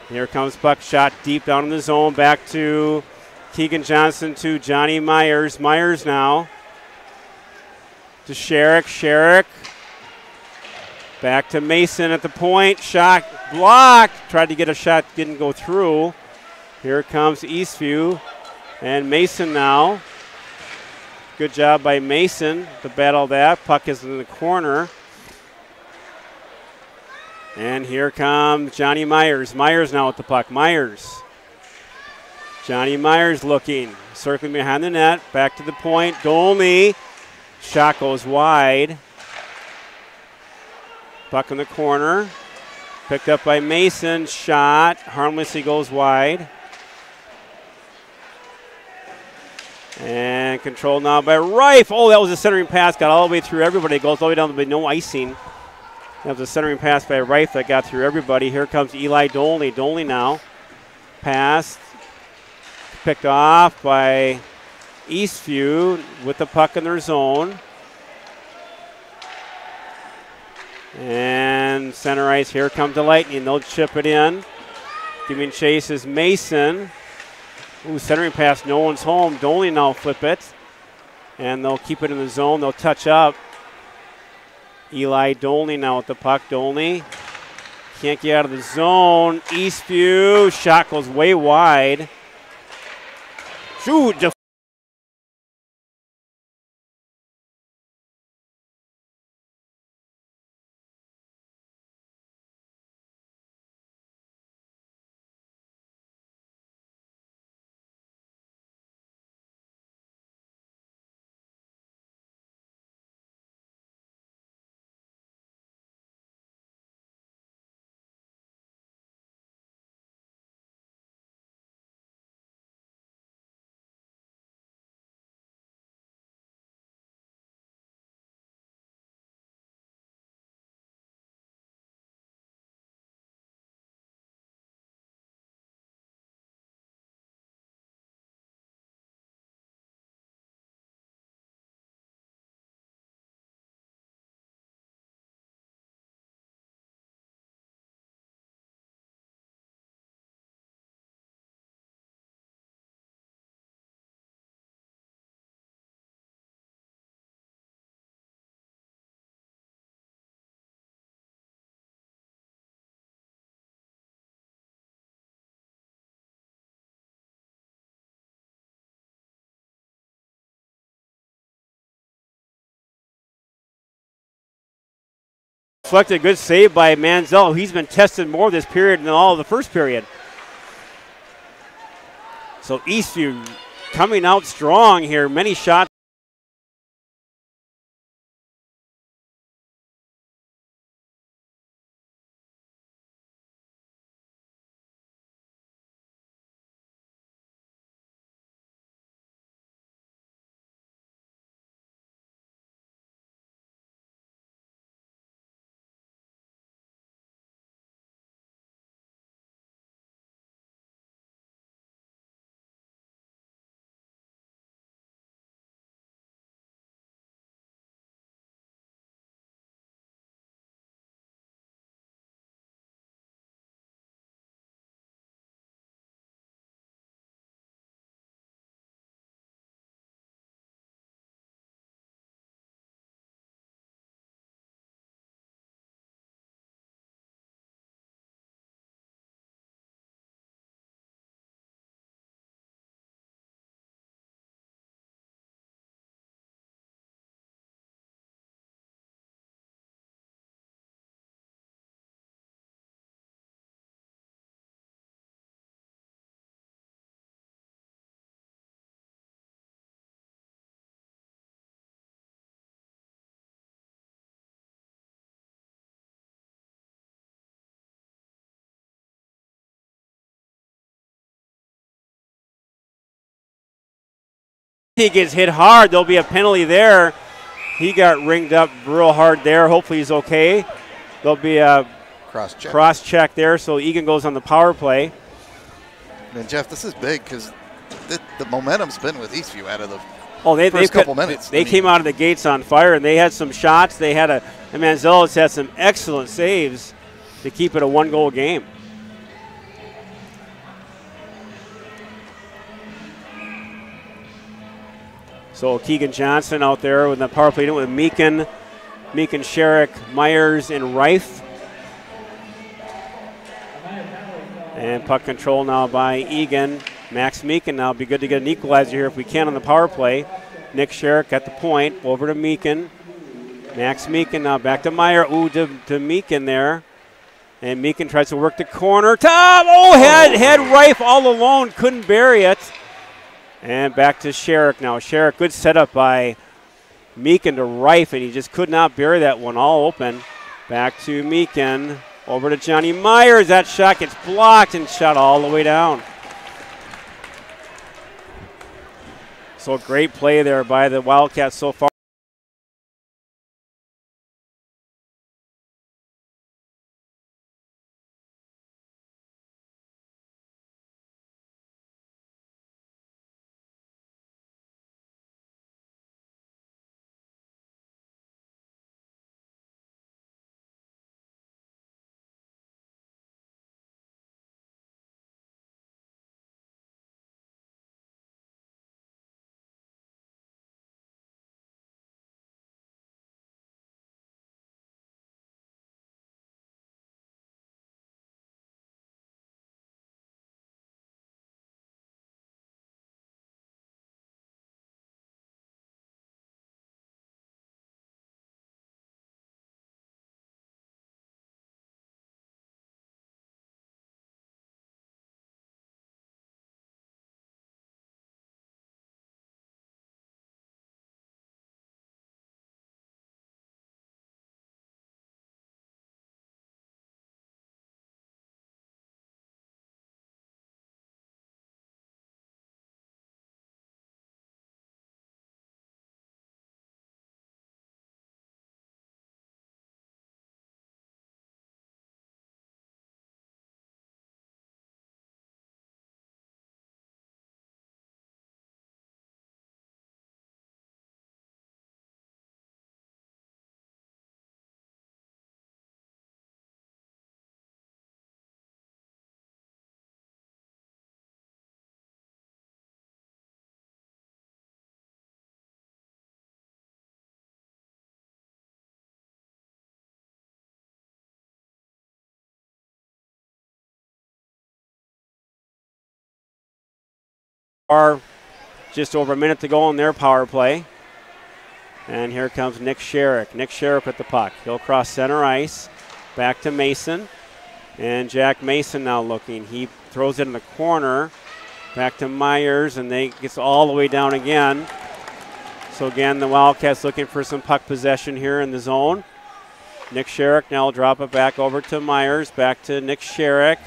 Here comes puck shot deep down in the zone. Back to Keegan Johnson to Johnny Myers. Myers now. to Sherrick. Sherrick back to Mason at the point. Shot blocked. Tried to get a shot, didn't go through. Here comes Eastview and Mason now. Good job by Mason to battle that. Puck is in the corner. And here comes Johnny Myers. Myers now with the puck. Myers. Johnny Myers looking. Circling behind the net. Back to the point. Dolney. Shot goes wide. Puck in the corner. Picked up by Mason. Shot. Harmlessly goes wide. And controlled now by Reif. Oh, that was a centering pass. Got all the way through everybody. It goes all the way down to no icing. That was a centering pass by Reif that got through everybody. Here comes Eli Dolney. Dolney now. Passed. Picked off by Eastview with the puck in their zone. And center ice. Here comes the Lightning. They'll chip it in. Giving chase is Mason. Ooh, centering pass, no one's home. Dolney now flip it. And they'll keep it in the zone. They'll touch up. Eli Dolney now with the puck. Dolney can't get out of the zone. Eastview, shot goes way wide. Shoot, deflected. Good save by Manziel. He's been tested more this period than all of the first period. So Eastview coming out strong here. Many shots. He gets hit hard. There'll be a penalty there. He got ringed up real hard there. Hopefully he's okay. There'll be a cross check there, so Eagan goes on the power play. And Jeff, this is big because the momentum's been with Eastview out of the first couple minutes. They came out of the gates on fire, and they had some shots. They had and Manzelis had some excellent saves to keep it a one-goal game. So Keegan Johnson out there with the power play with Meekin, Sherrick, Myers, and Reif. And puck control now by Eagan. Max Meekin now. Be good to get an equalizer here if we can on the power play. Nick Sherrick at the point. Over to Meekin. Max Meekin now back to Meyer. Ooh, to Meekin there. And Meekin tries to work the corner. Tom! Oh, had Reif all alone. Couldn't bury it. And back to Sherrick now. Sherrick, good setup by Meekin to Reif, and he just could not bury that one all open. Back to Meekin. Over to Johnny Myers. That shot gets blocked and shot all the way down. So great play there by the Wildcats so far. Just over a minute to go on their power play. And here comes Nick Sherrick. Nick Sherrick with the puck. He'll cross center ice. Back to Mason. And Jack Mason now looking. He throws it in the corner. Back to Myers, and they gets all the way down again. So again, the Wildcats looking for some puck possession here in the zone. Nick Sherrick now will drop it back over to Myers. Back to Nick Sherrick.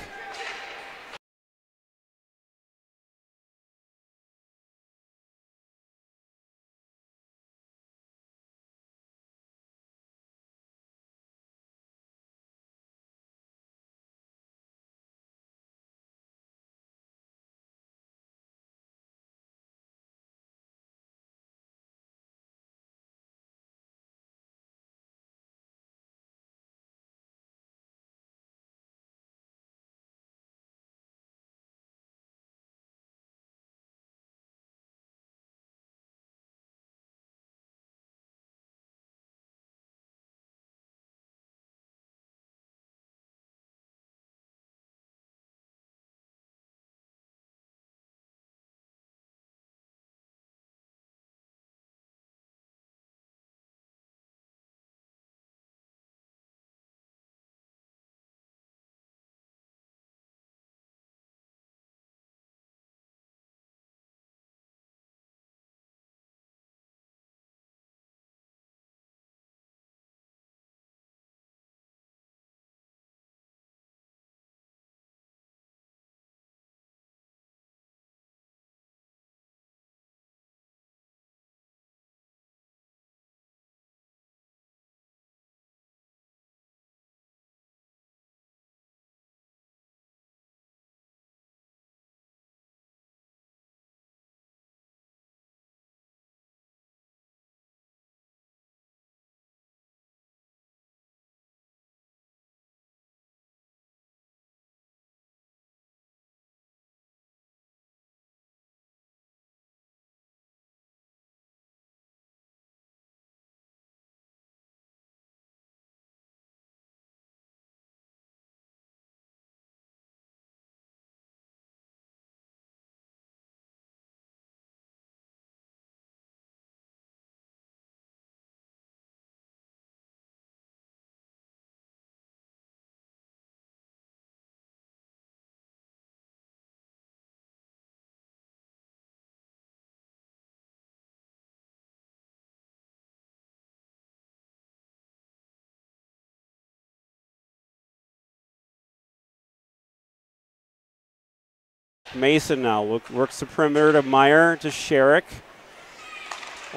Mason now works the perimeter to Meyer to Sherrick.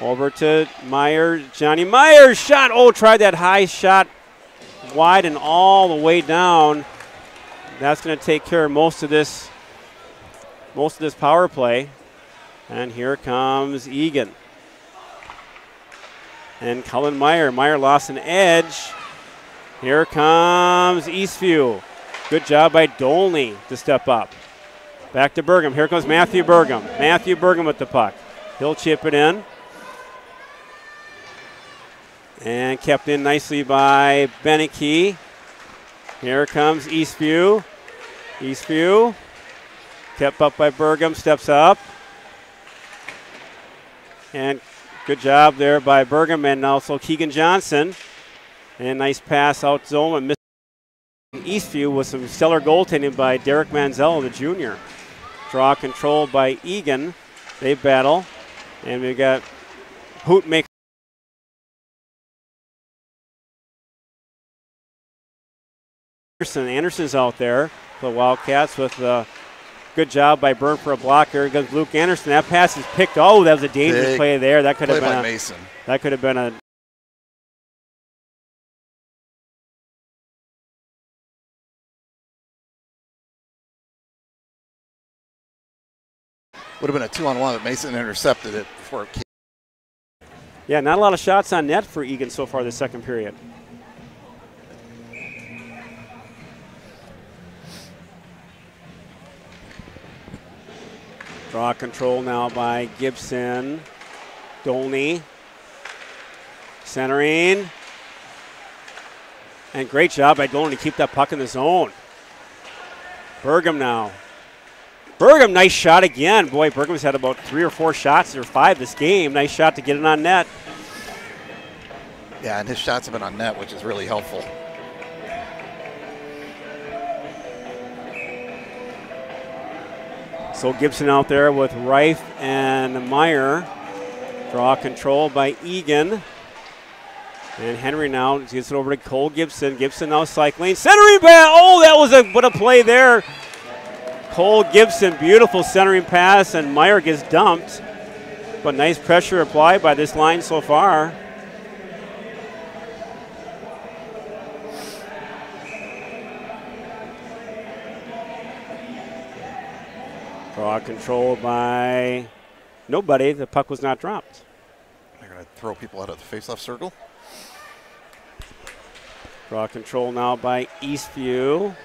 Over to Meyer. Johnny Meyer shot. Oh, tried that high shot wide and all the way down. That's going to take care of most of this power play. And here comes Eagan. And Cullen Meyer. Meyer lost an edge. Here comes Eastview. Good job by Dolney to step up. Back to Burgum. Here comes Matthew Burgum. Matthew Burgum with the puck. He'll chip it in. And kept in nicely by Beneke. Here comes Eastview. Eastview. Kept up by Burgum. Steps up. And good job there by Burgum and also Keegan Johnson. And nice pass out zone. Eastview with some stellar goaltending by Derek Manzel, the junior. Draw control by Eagan. They battle. And we've got Hootmaker. Anderson's out there. The Wildcats with a good job by Byrne for a block. Here goes Luke Anderson. That pass is picked. Oh, that was a dangerous play there. That could have been Mason. That could have been a. Would have been a 2-on-1, but Mason intercepted it before it came. Yeah, not a lot of shots on net for Eagan so far this second period. Draw control now by Gibson. Dolney. Centering. And great job by Dolney to keep that puck in the zone. Burgum now. Burgum, nice shot again. Boy, Burgum's had about 3 or 4 shots or 5 this game. Nice shot to get it on net. Yeah, and his shots have been on net, which is really helpful. So Gibson out there with Reif and Meyer. Draw control by Eagan. And Henry now gets it over to Cole Gibson. Gibson now cycling. Centering pass. Oh, that was what a play there. Cole Gibson, beautiful centering pass, and Meyer gets dumped. But nice pressure applied by this line so far. Draw control by nobody. The puck was not dropped. They're going to throw people out of the faceoff circle. Draw control now by Eastview.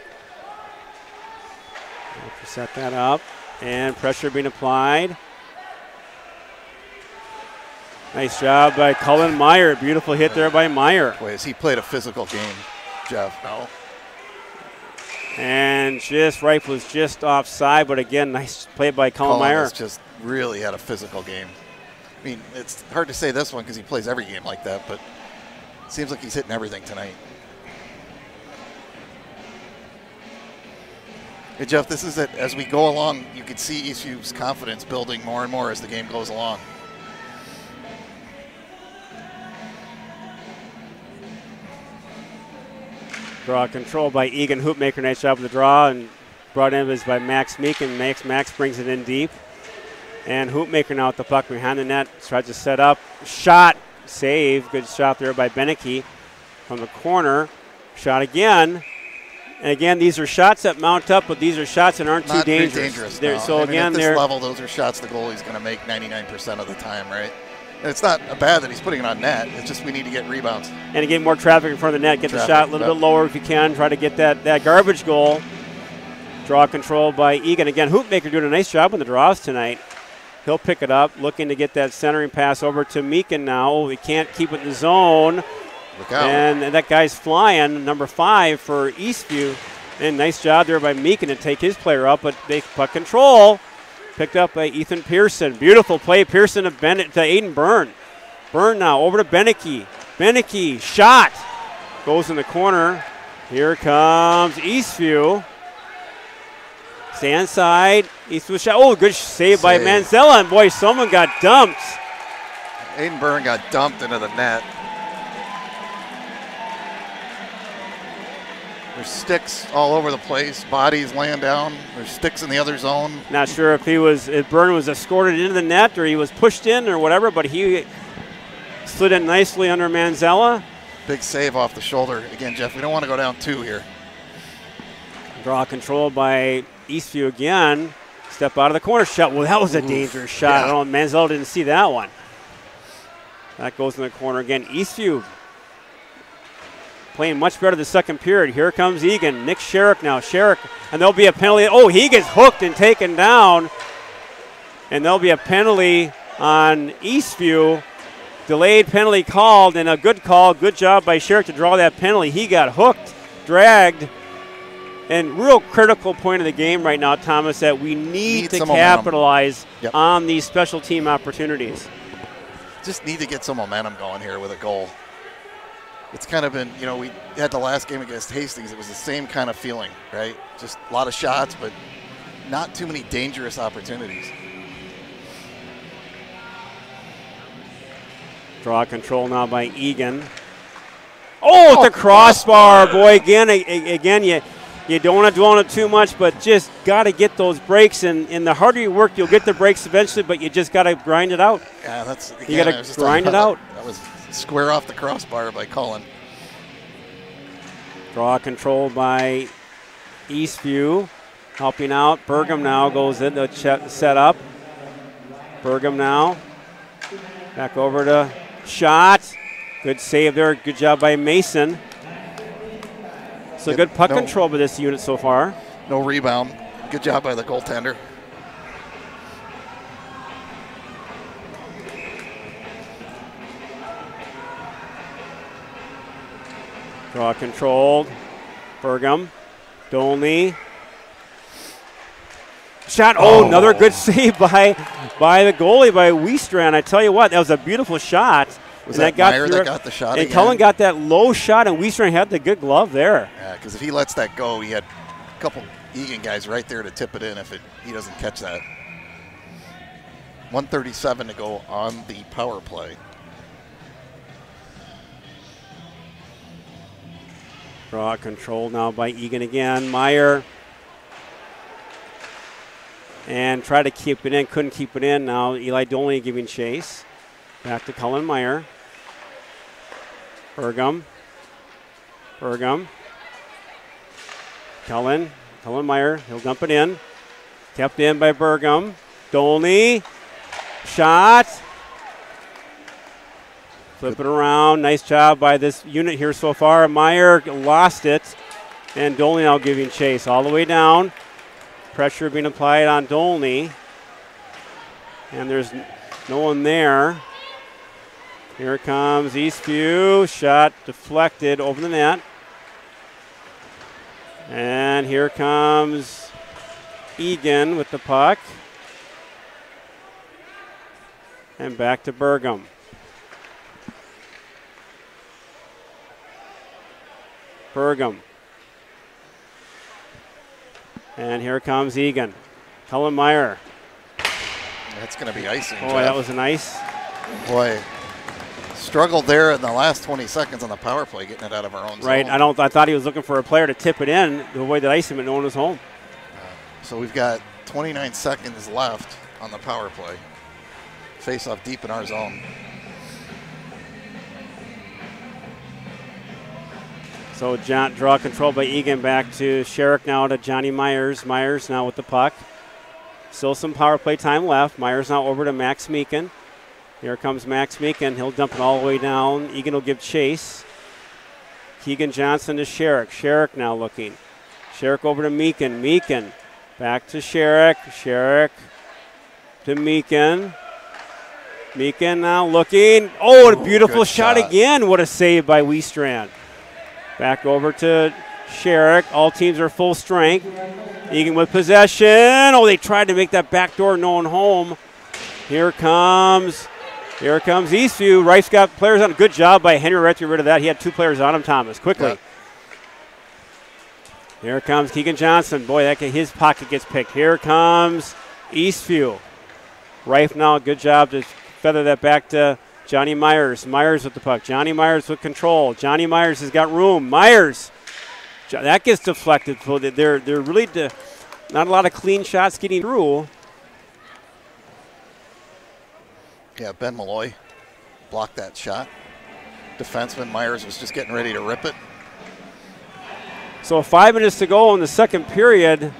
Set that up, and pressure being applied. Nice job by Cullen Meyer. Beautiful hit there by Meyer. Boy, has he played a physical game, Jeff? No. And Reif was just offside, but again, nice play by Cullen Meyer. Has just really had a physical game. I mean, it's hard to say this one because he plays every game like that, but it seems like he's hitting everything tonight. Hey, Jeff, this is it. As we go along, you can see Eastview's confidence building more and more as the game goes along. Draw control by Eagan Hoopmaker. Nice job with the draw, and brought in is by Max Meek, and Max brings it in deep. And Hoopmaker now with the puck behind the net. Tries to set up. Shot. Save. Good shot there by Beneke from the corner. Shot again. And again, these are shots that mount up, but these are shots that aren't too dangerous. No. So again, at this level, those are shots the goalie's going to make 99% of the time, right? And it's not bad that he's putting it on net. It's just we need to get rebounds. And again, more traffic in front of the net. Get the shot a little bit lower if you can. Try to get that garbage goal. Draw control by Eagan. Again, Hoopmaker doing a nice job on the draws tonight. He'll pick it up, looking to get that centering pass over to Meekin now. We can't keep it in the zone. Look out. And that guy's flying, number 5 for Eastview. And nice job there by Meekin to take his player up, but they puck control. Picked up by Ethan Pearson. Beautiful play. Pearson to Aiden Byrne. Byrne now over to Beneke. Beneke, shot. Goes in the corner. Here comes Eastview. Stand side. Eastview shot. Oh, good save by Manzella. And boy, someone got dumped. Aiden Byrne got dumped into the net. There's sticks all over the place, bodies laying down. There's sticks in the other zone. Not sure if Byrne was escorted into the net or he was pushed in or whatever, but he slid it nicely under Manzella. Big save off the shoulder. Again, Jeff, we don't want to go down 2 here. Draw control by Eastview again. Step out of the corner shot. Well, that was a dangerous shot. Yeah. I don't know, Manzella didn't see that one. That goes in the corner again. Eastview playing much better the second period. Here comes Eagan. Nick Sherrick now. Sherrick, and there'll be a penalty. Oh, he gets hooked and taken down. And there'll be a penalty on Eastview. Delayed penalty called, and a good call. Good job by Sherrick to draw that penalty. He got hooked, dragged, and real critical point of the game right now, Thomas, that we need to capitalize on these special team opportunities. Just need to get some momentum going here with a goal. It's kind of been, we had the last game against Hastings. It was the same kind of feeling, right? Just a lot of shots, but not too many dangerous opportunities. Draw control now by Eagan. Oh, at the crossbar, boy. Again, you don't want to dwell on it too much, but just got to get those breaks. And the harder you work, you'll get the breaks eventually, but you just got to grind it out. Yeah, that's you got to grind it out. That was square off the crossbar by Cullen. Draw control by Eastview, helping out. Burgum now goes in to set up. Burgum now. Back over to Shot. Good save there. Good job by Mason. So good puck control by this unit so far. No rebound. Good job by the goaltender. Draw controlled. Burgum. Dolney. Shot. Oh, another good save by the goalie, by Wiestrand. I tell you what, that was a beautiful shot. Was that Meyer that got the shot and Cullen got that low shot, and Wiestrand had the good glove there. Yeah, because if he lets that go, he had a couple Eagan guys right there to tip it in if he doesn't catch that. 1:37 to go on the power play. Draw control now by Eagan again. Meyer. And tried to keep it in, couldn't keep it in. Now Eli Dolney giving chase. Back to Cullen Meyer. Burgum. Cullen Meyer, he'll dump it in. Kept in by Burgum. Dolney. Shot. Flip it around. Nice job by this unit here so far. Meyer lost it. And Dolney now giving chase all the way down. Pressure being applied on Dolney. And there's no one there. Here comes Eastview. Shot deflected over the net. And here comes Eagan with the puck. And back to Burgum. And here comes Eagan. Cullen Meyer. That's going to be icing. Oh, Jeff. That was an ice. Boy, struggled there in the last 20 seconds on the power play, getting it out of our own zone. Right. I thought he was looking for a player to tip it in to avoid that icing, but no one was home. So we've got 29 seconds left on the power play. Face off deep in our zone. So draw control by Eagan, back to Sherrick now to Johnny Myers. Myers now with the puck. Still some power play time left. Myers now over to Max Meekin. Here comes Max Meekin. He'll dump it all the way down. Eagan will give chase. Keegan Johnson to Sherrick. Sherrick now looking. Sherrick over to Meekin. Meekin back to Sherrick. Sherrick to Meekin. Meekin now looking. Oh, a beautiful shot again. What a save by Wiestrand. Back over to Sherrick. All teams are full strength. Eagan with possession. Oh, they tried to make that backdoor no one home. Here comes Eastview. Rice got players on. Good job by Henry right to get rid of that. He had 2 players on him, Thomas. Quickly. Yeah. Here comes Keegan Johnson. Boy, his pocket gets picked. Here comes Eastview. Rife now, good job to feather that back to Johnny Myers. Myers with the puck. Johnny Myers with control. Johnny Myers has got room. Myers That gets deflected. So they're really not a lot of clean shots getting through. Yeah, Ben Malloy blocked that shot. Defenseman Myers was just getting ready to rip it. So 5 minutes to go in the second period.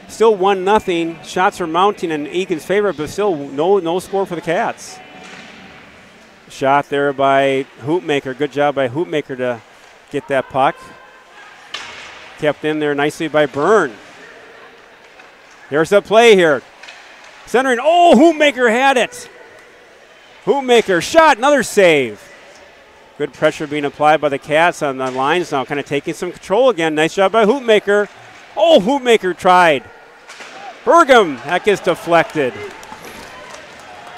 Still 1-0. Shots are mounting in Eagan's favor, but still no score for the Cats. Shot there by Hoopmaker. Good job by Hoopmaker to get that puck. Kept in there nicely by Byrne. Here's the play here. Centering. Oh, Hoopmaker had it. Hoopmaker shot, another save. Good pressure being applied by the Cats on the lines now, kind of taking some control again. Nice job by Hoopmaker. Oh, Hoopmaker tried. Burgum, that gets deflected.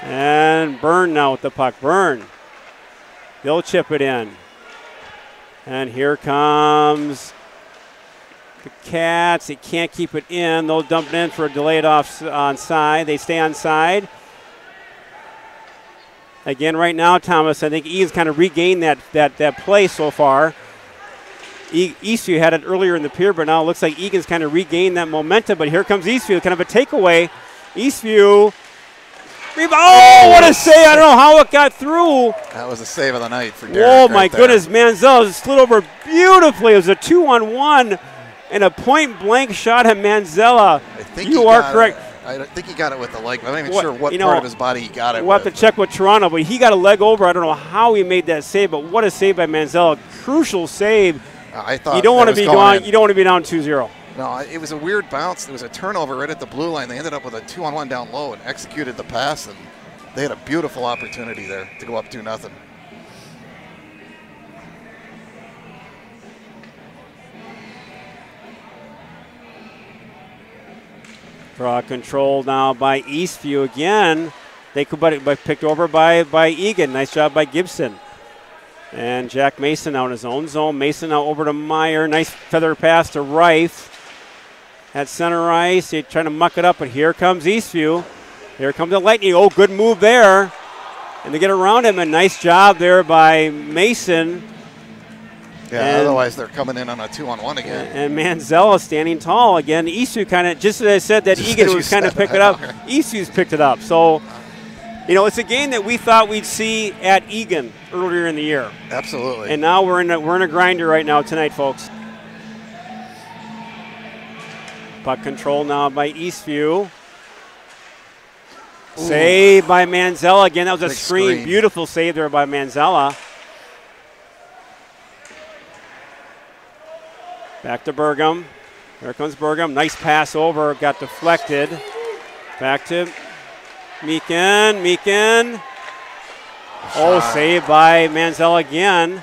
And Byrne now with the puck. Byrne. They'll chip it in. And here comes the Cats. They can't keep it in. They'll dump it in for a delayed onside. They stay onside. Again, right now, Thomas, I think Eagan's kind of regained that play so far. Eastview had it earlier in the period, but now it looks like Eagan's kind of regained that momentum. But here comes Eastview, kind of a takeaway. Eastview. Oh, what a save. I don't know how it got through. That was a save of the night for Derek. Oh, my goodness. Manziel slid over beautifully. It was a 2-on-1 and a point-blank shot at Manzella. You are correct. I think he got it with the leg. I'm not even sure what part of his body he got it with. We'll have to check with Toronto, but he got a leg over. I don't know how he made that save, but what a save by Manziel. Crucial save. I thought you don't want to be gone. You don't want to be down 2-0. No, it was a weird bounce. There was a turnover right at the blue line. They ended up with a 2-on-1 down low and executed the pass, and they had a beautiful opportunity there to go up 2-0. Draw control now by Eastview again. They could be picked over by Eagan. Nice job by Gibson. And Jack Mason out in his own zone. Mason now over to Meyer. Nice feather pass to Rife. At center ice, they're trying to muck it up, but here comes Eastview. Here comes the Lightning. Oh, good move there. And they get around him. A nice job there by Mason. Yeah, and otherwise they're coming in on a 2-on-1 again. And Manzella standing tall again. Eastview kind of, just as I said that Eagan was kind of picked it up, Eastview's picked it up. So, you know, it's a game that we thought we'd see at Eagan earlier in the year. Absolutely. And now we're in a grinder right now tonight, folks. Puck control now by Eastview. Ooh. Save by Manzella again. That was a screen. Beautiful save there by Manzella. Back to Burgum. Here comes Burgum. Nice pass over. Got deflected. Back to Meekin. Meekin. Oh, saved by Manzella again.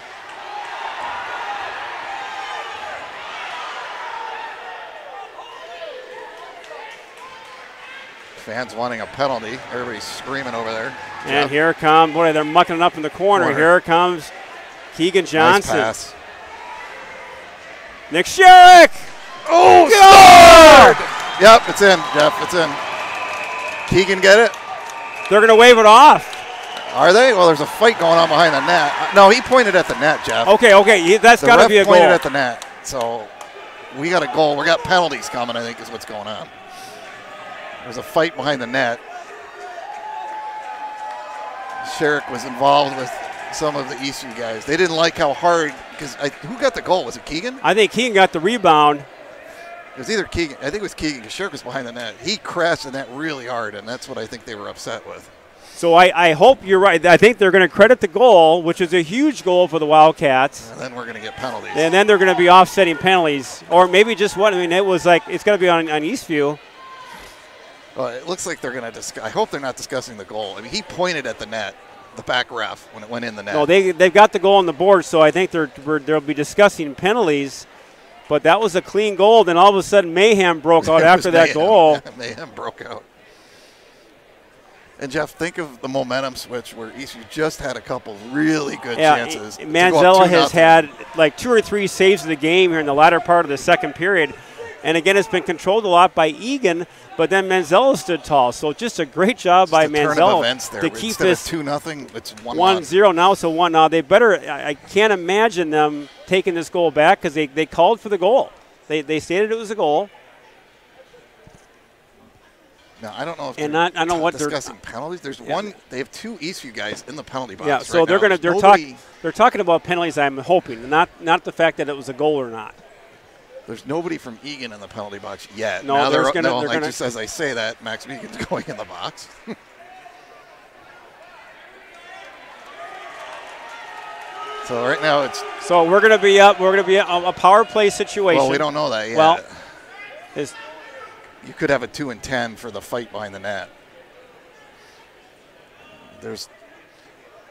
Fans wanting a penalty. Everybody's screaming over there. And here comes, boy, they're mucking it up in the corner. Here comes Keegan Johnson. Nice pass. Nick Sherrick! Oh, scored! Yep, it's in, Jeff. It's in. Keegan get it? They're going to wave it off. Are they? Well, there's a fight going on behind the net. No, he pointed at the net, Jeff. Okay. That's got to be a goal. The ref pointed at the net. So we got a goal. We got penalties coming, I think, is what's going on. There's a fight behind the net. Sherrick was involved with some of the Eastview guys. They didn't like how hard, because who got the goal? Was it Keegan? I think Keegan got the rebound. It was either Keegan. I think it was Keegan, because Sherrick was behind the net. He crashed the net really hard, and that's what I think they were upset with. So I hope you're right. I think they're going to credit the goal, which is a huge goal for the Wildcats. And then we're going to get penalties. And then they're going to be offsetting penalties. Or maybe just one. I mean, it was like, it's going to be on Eastview. Well, it looks like they're going to discuss. I hope they're not discussing the goal. I mean, he pointed at the net, the back ref, when it went in the net. No, they've got the goal on the board, so I think they'll be discussing penalties. But that was a clean goal. Then all of a sudden, mayhem broke out after that goal. Mayhem broke out. And, Jeff, think of the momentum switch where Eastview just had a couple really good chances. Manzella has had like 2 or 3 saves of the game here in the latter part of the second period. And again, it's been controlled a lot by Eagan, but then Manzella stood tall. So just a great job by Manzella to keep this 2-0. It's 1-0 now. So 1 now. They better. I can't imagine them taking this goal back because they called for the goal. They stated it was a goal. Now I don't know if I don't know what discussing penalties. There's one. They have 2 Eastview guys in the penalty box. Yeah, so right they're talking about penalties. I'm hoping, not the fact that it was a goal or not. There's nobody from Eagan in the penalty box yet. No, now they're gonna, just as I say that, Max Eagan's going in the box. So right now it's. So we're gonna be up. We're gonna be a power play situation. Well, we don't know that yet. Well, you could have a 2-10 for the fight behind the net. There's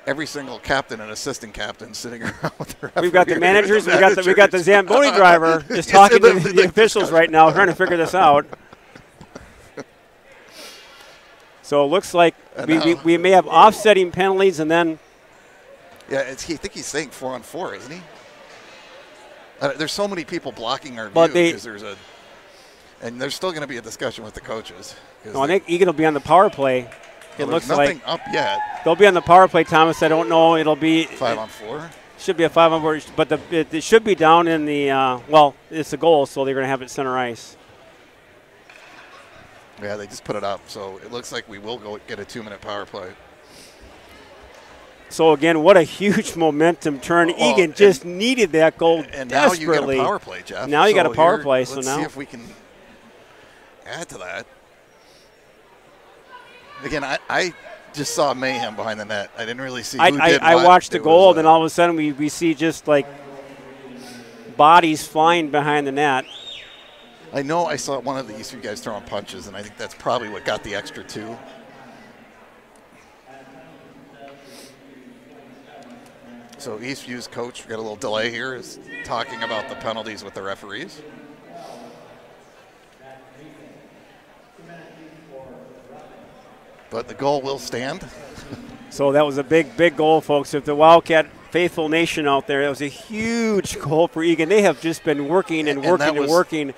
every single captain and assistant captain sitting around with the referee. We've got the managers. We got the Zamboni driver just talking to the officials right now, trying to figure this out. So it looks like we may have offsetting penalties, and then. Yeah, I think he's saying 4-on-4, isn't he? There's so many people blocking our view because and there's still going to be a discussion with the coaches. No, I think Eagan will be on the power play. It looks nothing like up yet. They'll be on the power play, Thomas. I don't know. It'll be 5-on-4. Should be a 5-on-4, but it should be down in the well. It's a goal, so they're going to have it center ice. Yeah, they just put it up, so it looks like we will go get a 2-minute power play. So again, what a huge momentum turn! Eagan just needed that goal and desperately. Now you got a power play, Jeff. Now you got a power play. So let's now see if we can add to that. Again, I just saw mayhem behind the net. I didn't really see who did I what. watched the goal, then all of a sudden we see just like bodies flying behind the net. I know I saw one of the Eastview guys throwing punches, and I think that's probably what got the extra 2. So Eastview's coach, we got a little delay here, is talking about the penalties with the referees. But the goal will stand. So that was a big goal, folks. If the Wildcat faithful nation out there, that was a huge goal for Eagan. They have just been working and working.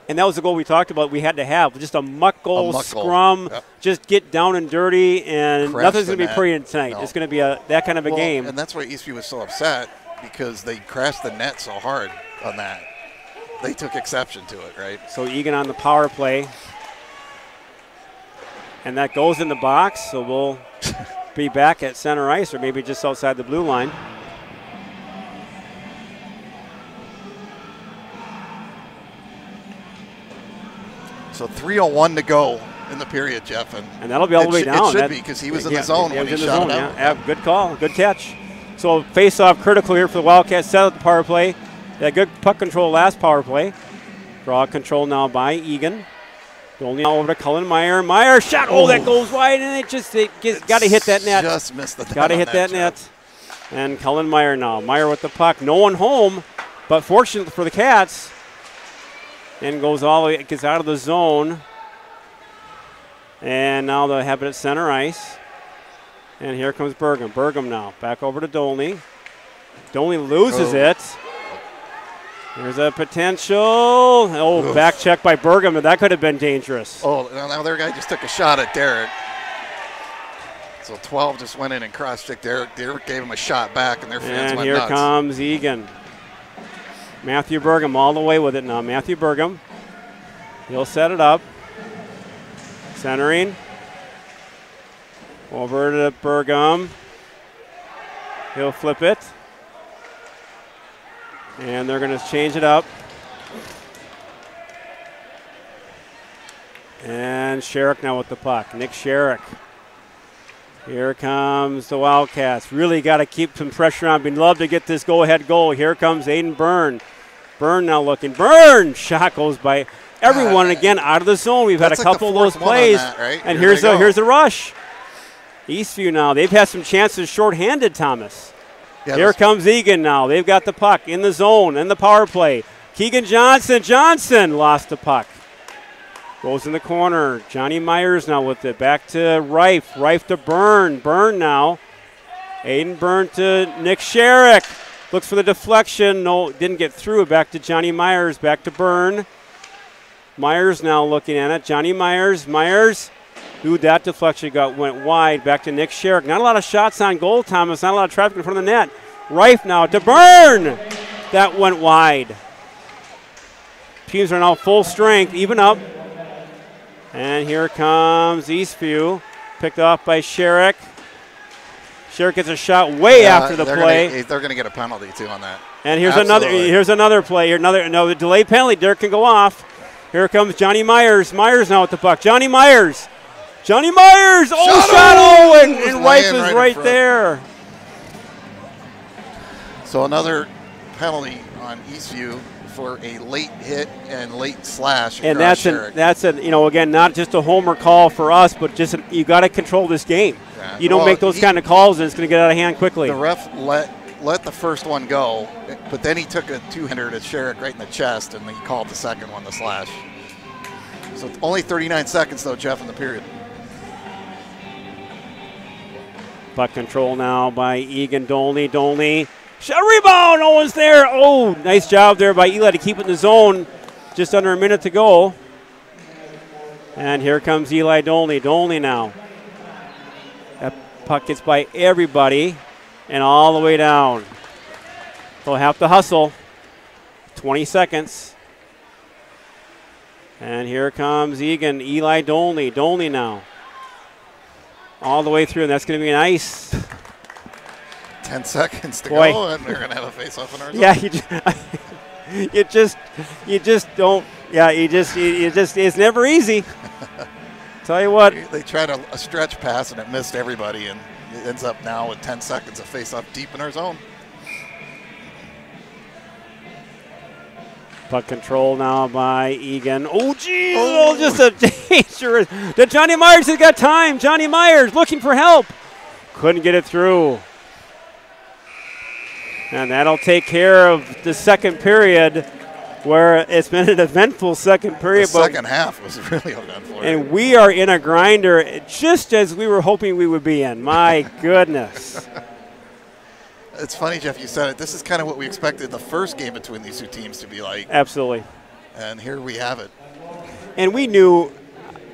And that was the goal we talked about we had to have. Just a muck goal, scrum, yep. Just get down and dirty, and nothing's going to be pretty tonight. No. It's going to be that kind of a game. And that's why Eastview was so upset, because they crashed the net so hard on that. They took exception to it, right? So Eagan on the power play. And that goes in the box, so we'll be back at center ice or maybe just outside the blue line. So 3:01 to go in the period, Jeff. And that'll be all the way down. It should be, because he was in the zone when he shot it out. Yeah, good call, good catch. So face-off critical here for the Wildcats. Set up the power play. They had good puck control last power play. Draw control now by Eagan. Only over to Cullen Meyer. Meyer shot. Oh, that goes wide, and it got to hit that net. Just missed the net. Got to hit that net. And Cullen Meyer now. Meyer with the puck. No one home, but fortunate for the Cats. And goes all the way, gets out of the zone. And now they'll have it at center ice. And here comes Burgum. Burgum now. Back over to Dolney. Dolney loses it. There's a potential. Oh, back check by Burgum. That could have been dangerous. Oh, now their guy just took a shot at Derek. So 12 just went in and cross-checked Derek. Derek gave him a shot back, and their fans went nuts. And here comes Eagan. Matthew Burgum all the way with it now. Matthew Burgum. He'll set it up. Centering. Over to Burgum. He'll flip it. And they're going to change it up. And Sherrick now with the puck. Nick Sherrick. Here comes the Wildcats. Really got to keep some pressure on. We'd love to get this go-ahead goal. Here comes Aiden Byrne. Byrne now looking. Byrne! Shot goes by everyone again out of the zone. We've had a couple of those plays. That, right? And here's a rush. Eastview now. They've had some chances shorthanded, Thomas. Yeah, here comes Eagan now. They've got the puck in the zone and the power play. Keegan Johnson. Johnson lost the puck. Goes in the corner. Johnny Myers now with it. Back to Rife. Rife to Byrne. Byrne now. Aiden Byrne to Nick Sherrick. Looks for the deflection. No, didn't get through. Back to Johnny Myers. Back to Byrne. Myers now looking at it. Johnny Myers. Ooh, that deflection went wide. Back to Nick Sherrick. Not a lot of shots on goal, Thomas. Not a lot of traffic in front of the net. Reif now to Byrne. That went wide. Teams are now full strength, even up. And here comes Eastview. Picked off by Sherrick. Sherrick gets a shot way after the play. They're going to get a penalty, too, on that. And here's another play. The delay penalty. Dirk can go off. Here comes Johnny Myers. Myers now with the puck. Johnny Myers. Oh, and Reif is right there. So another penalty on Eastview for a late hit and late slash. And that's again, not just a homer call for us, but just you got to control this game. Yeah. You don't make those kind of calls, and it's going to get out of hand quickly. The ref let the first one go, but then he took a two-hander to Sherrick right in the chest, and he called the second one the slash. So it's only 39 seconds, though, Jeff, in the period. Puck control now by Eagan. Dolney. Shot rebound. No one's there. Oh, nice job there by Eli to keep it in the zone. Just under a minute to go. And here comes Eli Dolney. Dolney now. That puck gets by everybody and all the way down. They'll have to hustle. 20 seconds. And here comes Eagan. Eli Dolney. Dolney now. All the way through, and that's going to be nice. 10 seconds to go, and we're going to have a face-off in our zone. Yeah, you just don't. Yeah, it's never easy. Tell you what. They tried a stretch pass, and it missed everybody, and it ends up now with 10 seconds of face-off deep in our zone. Puck control now by Eagan. Oh, geez. Oh, just a dangerous. Johnny Myers has got time. Johnny Myers looking for help. Couldn't get it through. And that'll take care of the second period, where it's been an eventful second period. The second half was really eventful. And we are in a grinder just as we were hoping we would be in. My goodness. It's funny, Jeff, you said it. This is kind of what we expected the first game between these two teams to be like. Absolutely. And here we have it. And we knew,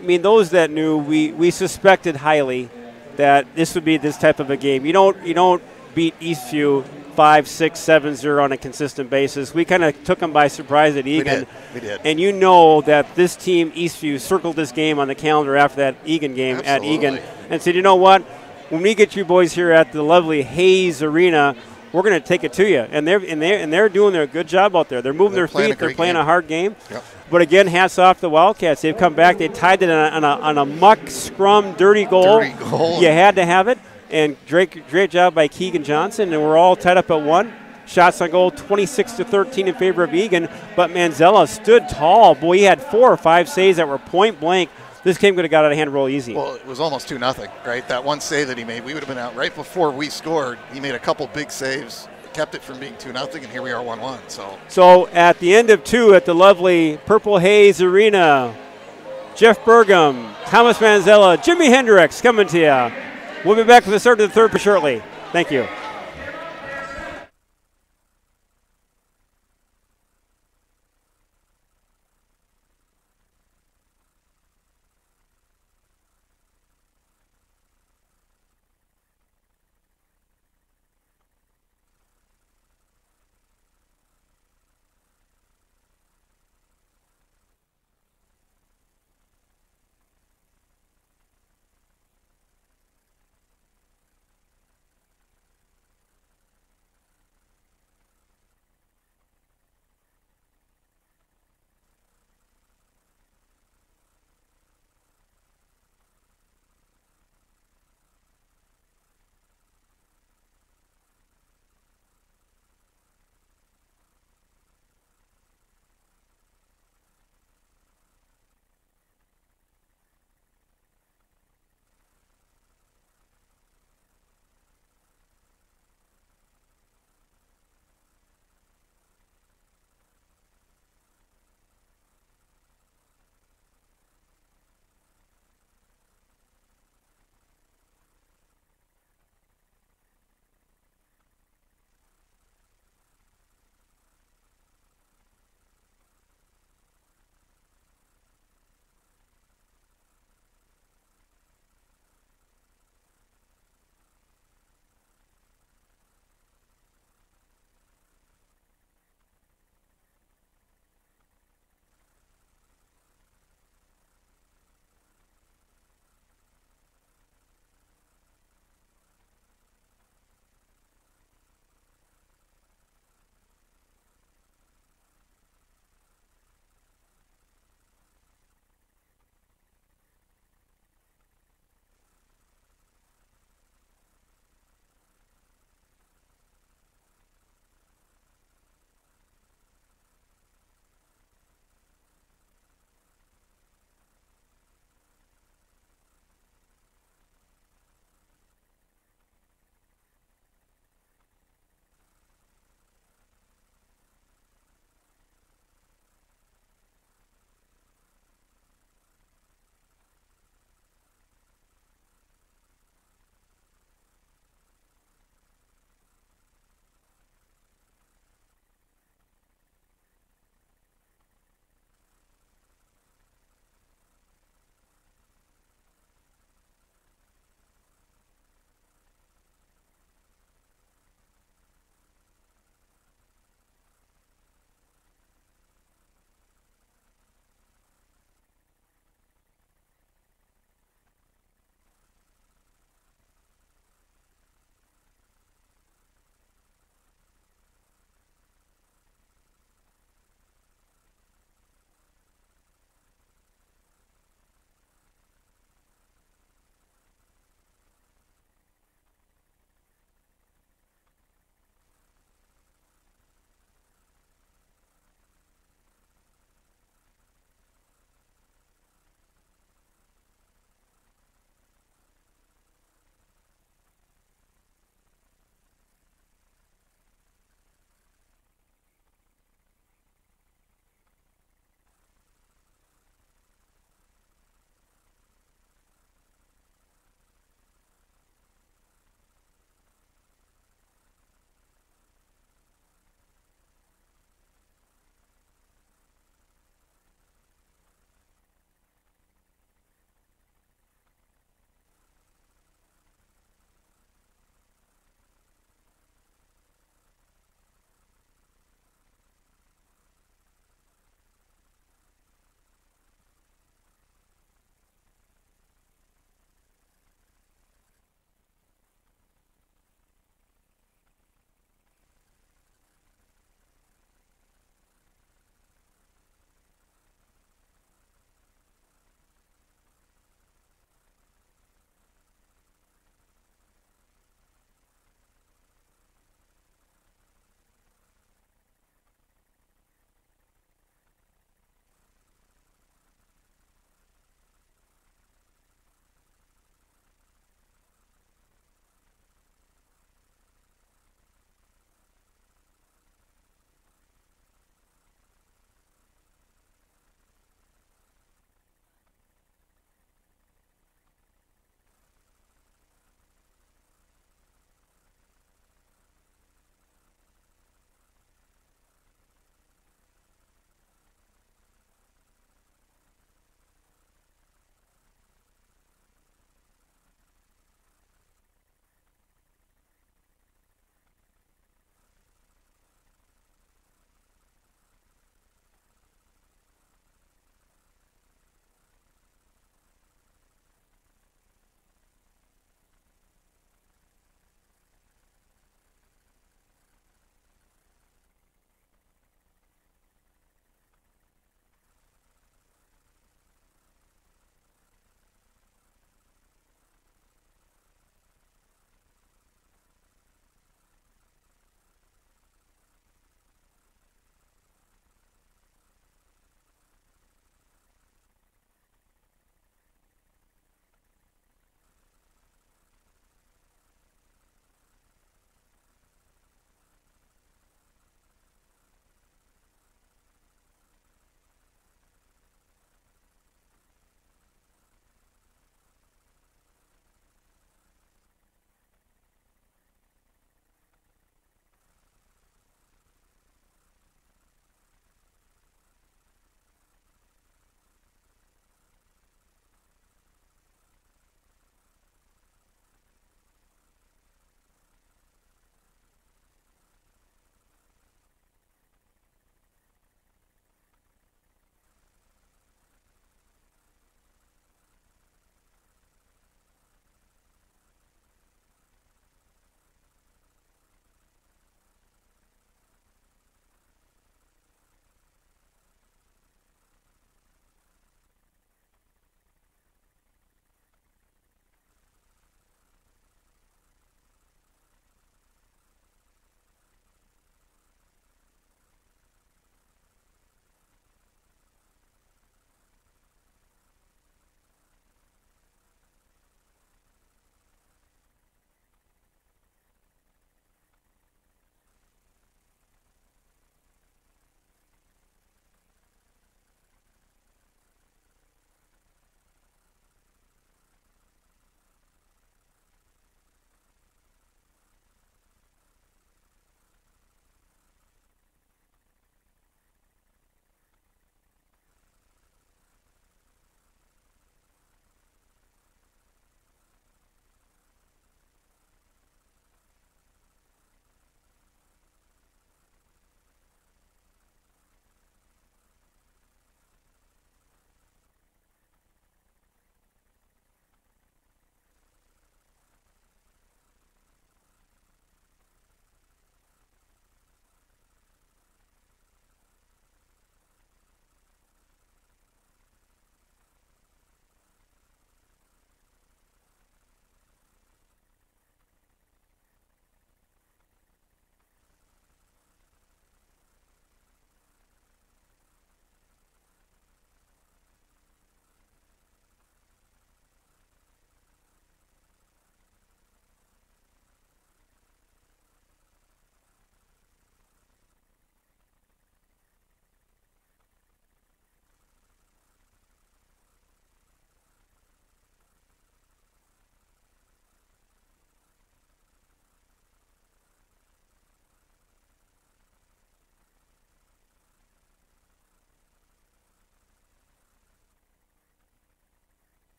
those that knew, we suspected highly that this would be this type of a game. You don't beat Eastview 5-6-7-0 on a consistent basis. We kind of took them by surprise at Eagan. We did. And you know that this team, Eastview, circled this game on the calendar after that Eagan game. Absolutely. At Eagan and said, you know what? When we get you boys here at the lovely Hayes Arena, we're going to take it to you. And they're doing their good job out there. They're moving their feet. They're playing a hard game. Yep. But again, hats off to the Wildcats. They've come back. They tied it on a muck scrum dirty goal. You had to have it. And great job by Keegan Johnson. And we're all tied up at 1. Shots on goal 26-13 in favor of Eagan. But Manzella stood tall. Boy, he had 4 or 5 saves that were point blank. This game could have got out of hand real easy. Well, it was almost 2-0, right? That one save that he made, we would have been out right before we scored. He made a couple big saves, kept it from being 2-0, and here we are 1-1. So at the end of 2 at the lovely Purple Haze Arena, Jeff Burgum, Thomas Manzella, Jimi Hendrix coming to you. We'll be back for the start of the third shortly. Thank you.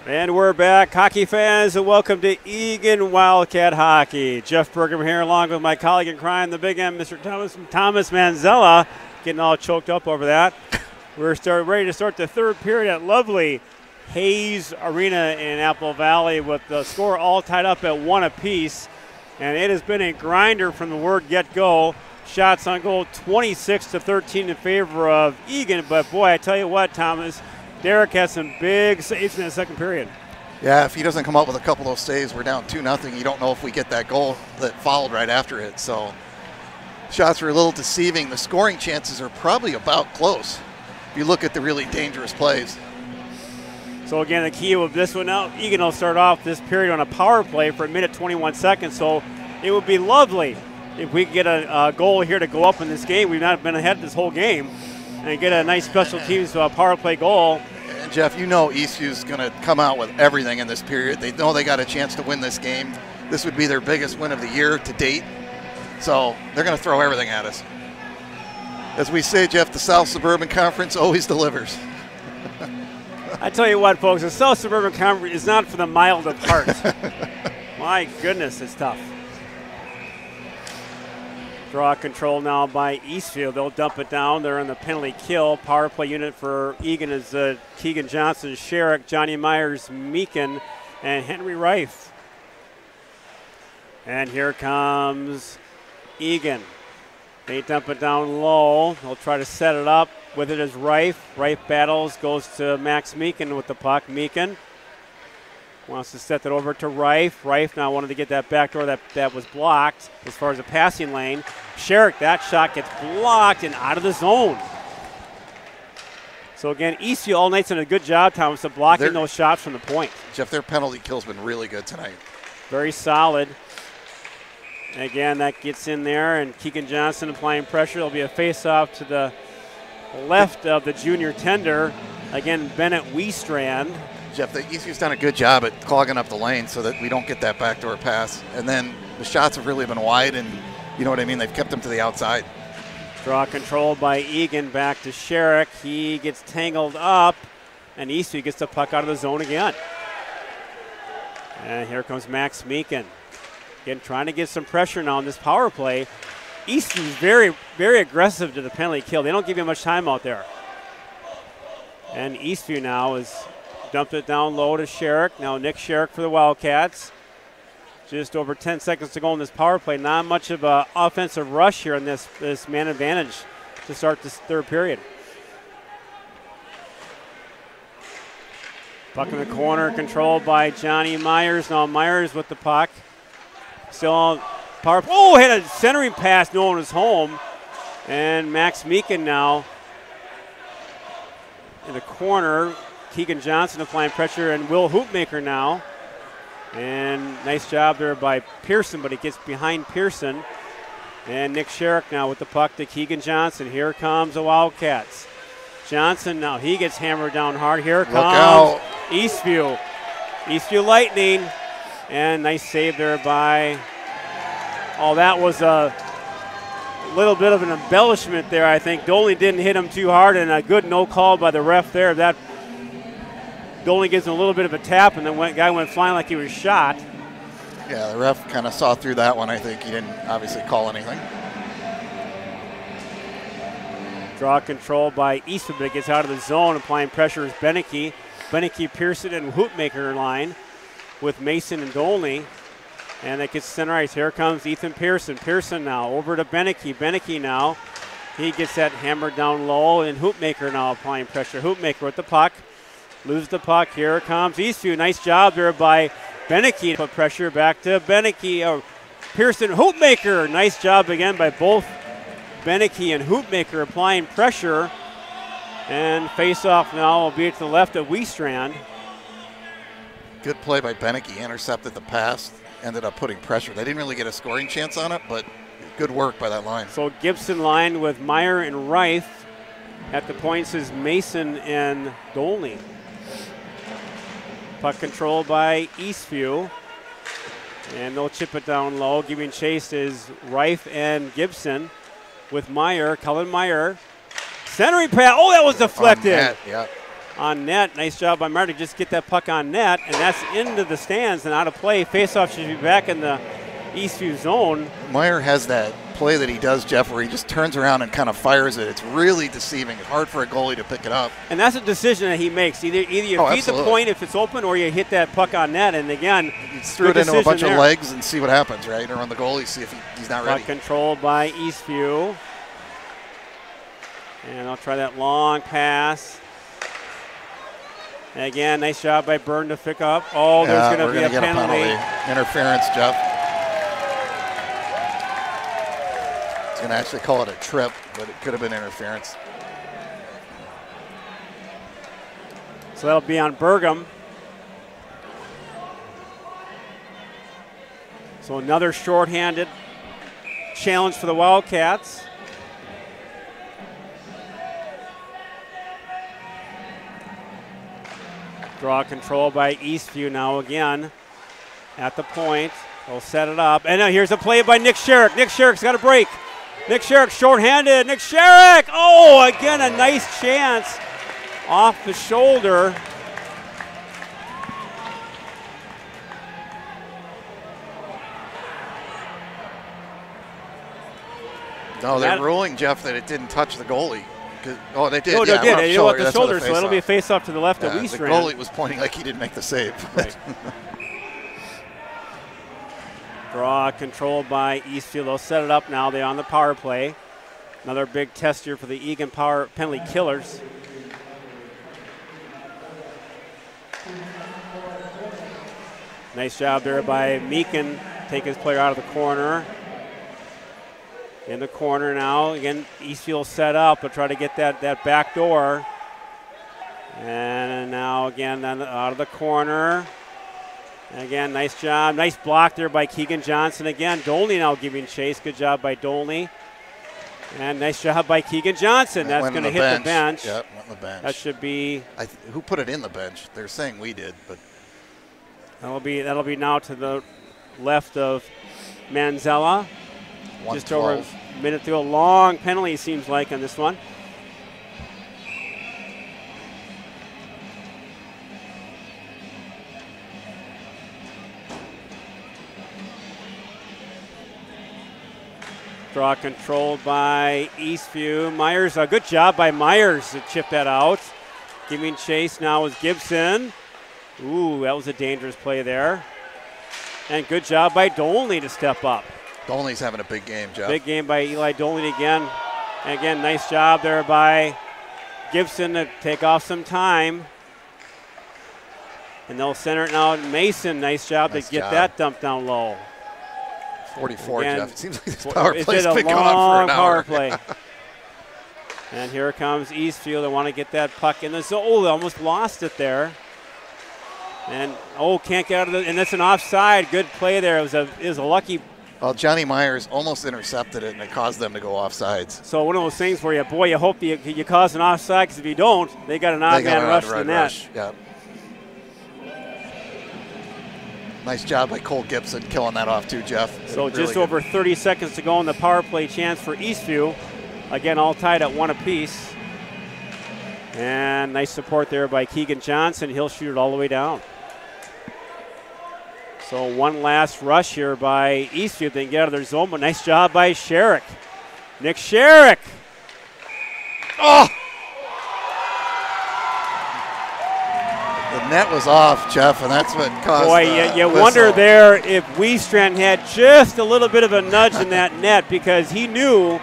And we're back, hockey fans, and welcome to Eagan Wildcat Hockey. Jeff Bergam here, along with my colleague in crime, the big M, Mr. Thomas Manzella, getting all choked up over that. We're ready to start the third period at lovely Hayes Arena in Apple Valley with the score all tied up at 1 apiece. And it has been a grinder from the word get-go. Shots on goal 26-13 in favor of Eagan. But, boy, I tell you what, Thomas, Derek has some big saves in the second period. Yeah, if he doesn't come up with a couple of those saves, we're down 2-0. You don't know if we get that goal that followed right after it. So shots were a little deceiving. The scoring chances are probably about close if you look at the really dangerous plays. So, again, the key of this one now, Eagan will start off this period on a power play for 1:21. So it would be lovely if we could get a goal here to go up in this game. We've not been ahead this whole game. And get a nice special teams power play goal. And Jeff, you know Eastview's going to come out with everything in this period. They know they got a chance to win this game. This would be their biggest win of the year to date. So they're going to throw everything at us. As we say, Jeff, the South Suburban Conference always delivers. I tell you what, folks, the South Suburban Conference is not for the mild of heart. My goodness, it's tough. Draw control now by Eastview. They'll dump it down. They're in the penalty kill. Power play unit for Eagan is Keegan Johnson, Sherrick, Johnny Myers, Meekin, and Henry Reif. And here comes Eagan. They dump it down low. They'll try to set it up. With it is Reif. Reif battles, goes to Max Meekin with the puck. Meekin wants to set that over to Reif. Reif now wanted to get that back door that was blocked as far as the passing lane. Sherrick, that shot gets blocked and out of the zone. So again, Eastview all night's done a good job, Thomas, of blocking those shots from the point. Jeff, their penalty kill's been really good tonight. Very solid. And again, that gets in there, and Keegan Johnson applying pressure. There'll be a face-off to the left of the junior tender. Again, Bennett Weestrand. Jeff, the Eastview's done a good job at clogging up the lane so that we don't get that backdoor pass. And then the shots have really been wide, and you know what I mean? They've kept them to the outside. Draw control by Eagan back to Sherrick. He gets tangled up, and Eastview gets the puck out of the zone again. And here comes Max Meekin. Again, trying to get some pressure now on this power play. Eastview's very, very aggressive to the penalty kill. They don't give you much time out there. And Eastview now is dumped it down low to Sherrick. Now Nick Sherrick for the Wildcats. Just over 10 seconds to go in this power play. Not much of an offensive rush here in this man advantage to start this third period. Puck in the corner, controlled by Johnny Myers. Now Myers with the puck. Still on power. Oh, had a centering pass. No one was home. And Max Meekin now in the corner. Keegan Johnson applying pressure, and Will Hoopmaker now. And nice job there by Pearson, but he gets behind Pearson. And Nick Sherrick now with the puck to Keegan Johnson. Here comes the Wildcats. Johnson now, he gets hammered down hard. Here comes Eastview. Eastview Lightning. And nice save there by, oh, that was a little bit of an embellishment there, I think. Dolney didn't hit him too hard, and a good no call by the ref there. That Dolney gives him a little bit of a tap, and the guy went flying like he was shot. Yeah, the ref kind of saw through that one. I think he didn't obviously call anything. Draw control by Eastwood, but it gets out of the zone. Applying pressure is Beneke. Beneke, Pearson, and Hoopmaker line with Mason and Dolney. And that gets center ice. Here comes Ethan Pearson. Pearson now over to Beneke. Beneke now. He gets that hammered down low, and Hoopmaker now applying pressure. Hoopmaker with the puck. Loses the puck. Here comes Eastview. Nice job there by Beneke. Put pressure back to Beneke. Pearson, Hoopmaker. Nice job again by both Beneke and Hoopmaker applying pressure. And face-off now will be to the left of Weestrand. Good play by Beneke. He intercepted the pass. Ended up putting pressure. They didn't really get a scoring chance on it, but good work by that line. So Gibson line with Meyer and Reif. At the points is Mason and Dolney. Puck control by Eastview. And they'll chip it down low. Giving chase is Reif and Gibson with Meyer, Cullen Meyer. Centering pass. Oh, that was deflected. Yeah. on net. Nice job by Meyer to just get that puck on net, and that's into the stands and out of play. Faceoff should be back in the Eastview zone. Meyer has that play that he does, Jeff, where he just turns around and kind of fires it. It's really deceiving. It's hard for a goalie to pick it up. And that's a decision that he makes. Either you feed the point if it's open, or you hit that puck on net. And again, you threw it into a bunch of legs and see what happens, right? Or on the goalie, see if he's not ready. Puck controlled by Eastview. And I'll try that long pass. And again, nice job by Byrne to pick up. Oh, there's going to be a penalty. Interference, Jeff. He's going to actually call it a trip, but it could have been interference. So that'll be on Burgum. So another shorthanded challenge for the Wildcats. Draw control by Eastview now again at the point. They'll set it up. And now here's a play by Nick Sherrick. Nick Sherrick's got a break. Nick Sherrick shorthanded. Nick Sherrick! Oh, again, a nice chance off the shoulder. No, they're ruling, Jeff, that it didn't touch the goalie. Oh, they did. No, yeah, they did. You know what, the shoulder, so it'll be a face face-off to the left of Eastran. The goalie was pointing like he didn't make the save. Right. Draw controlled by Eastfield. They'll set it up now. They're on the power play. Another big test here for the Eagan Power penalty killers. Nice job there by Meekin. Take his player out of the corner. In the corner now. Again, Eastfield set up. They'll try to get that back door. And now again out of the corner. And again, nice job. Nice block there by Keegan Johnson. Again, Dolney now giving chase. Good job by Dolney. And nice job by Keegan Johnson. That's going to hit the bench. Yep, went on the bench. That should be. Who put it in the bench? They're saying we did, but that'll be now to the left of Manzella. Just over a minute to go. Long penalty seems like on this one. Draw controlled by Eastview. Myers, a good job by Myers to chip that out. Giving chase now is Gibson. Ooh, that was a dangerous play there. And good job by Dolney to step up. Dolney's having a big game, Jeff. Big game by Eli Dolney again. And again, nice job there by Gibson to take off some time. And they'll center it now. Mason, nice job to get that dumped down low. 44, again, Jeff. It seems like this power play's been going on for an power hour. Play. And here comes Eastfield. They want to get that puck in the zone. Oh, they almost lost it there. And, can't get out of it. And that's an offside. Good play there. It was a lucky. Well, Johnny Myers almost intercepted it, and it caused them to go offsides. So one of those things where you hope you cause an offside, because if you don't, they got an odd man rush to the net. Yeah. Nice job by Cole Gibson killing that off too, Jeff. So really just over 30 seconds to go in the power play chance for Eastview. Again, all tied at 1 apiece. And nice support there by Keegan Johnson. He'll shoot it all the way down. So one last rush here by Eastview. They can get out of their zone, but nice job by Sherrick. Nick Sherrick. Oh! The net was off, Jeff, and that's what caused you wonder there if Wiestrand had just a little bit of a nudge in that net, because he knew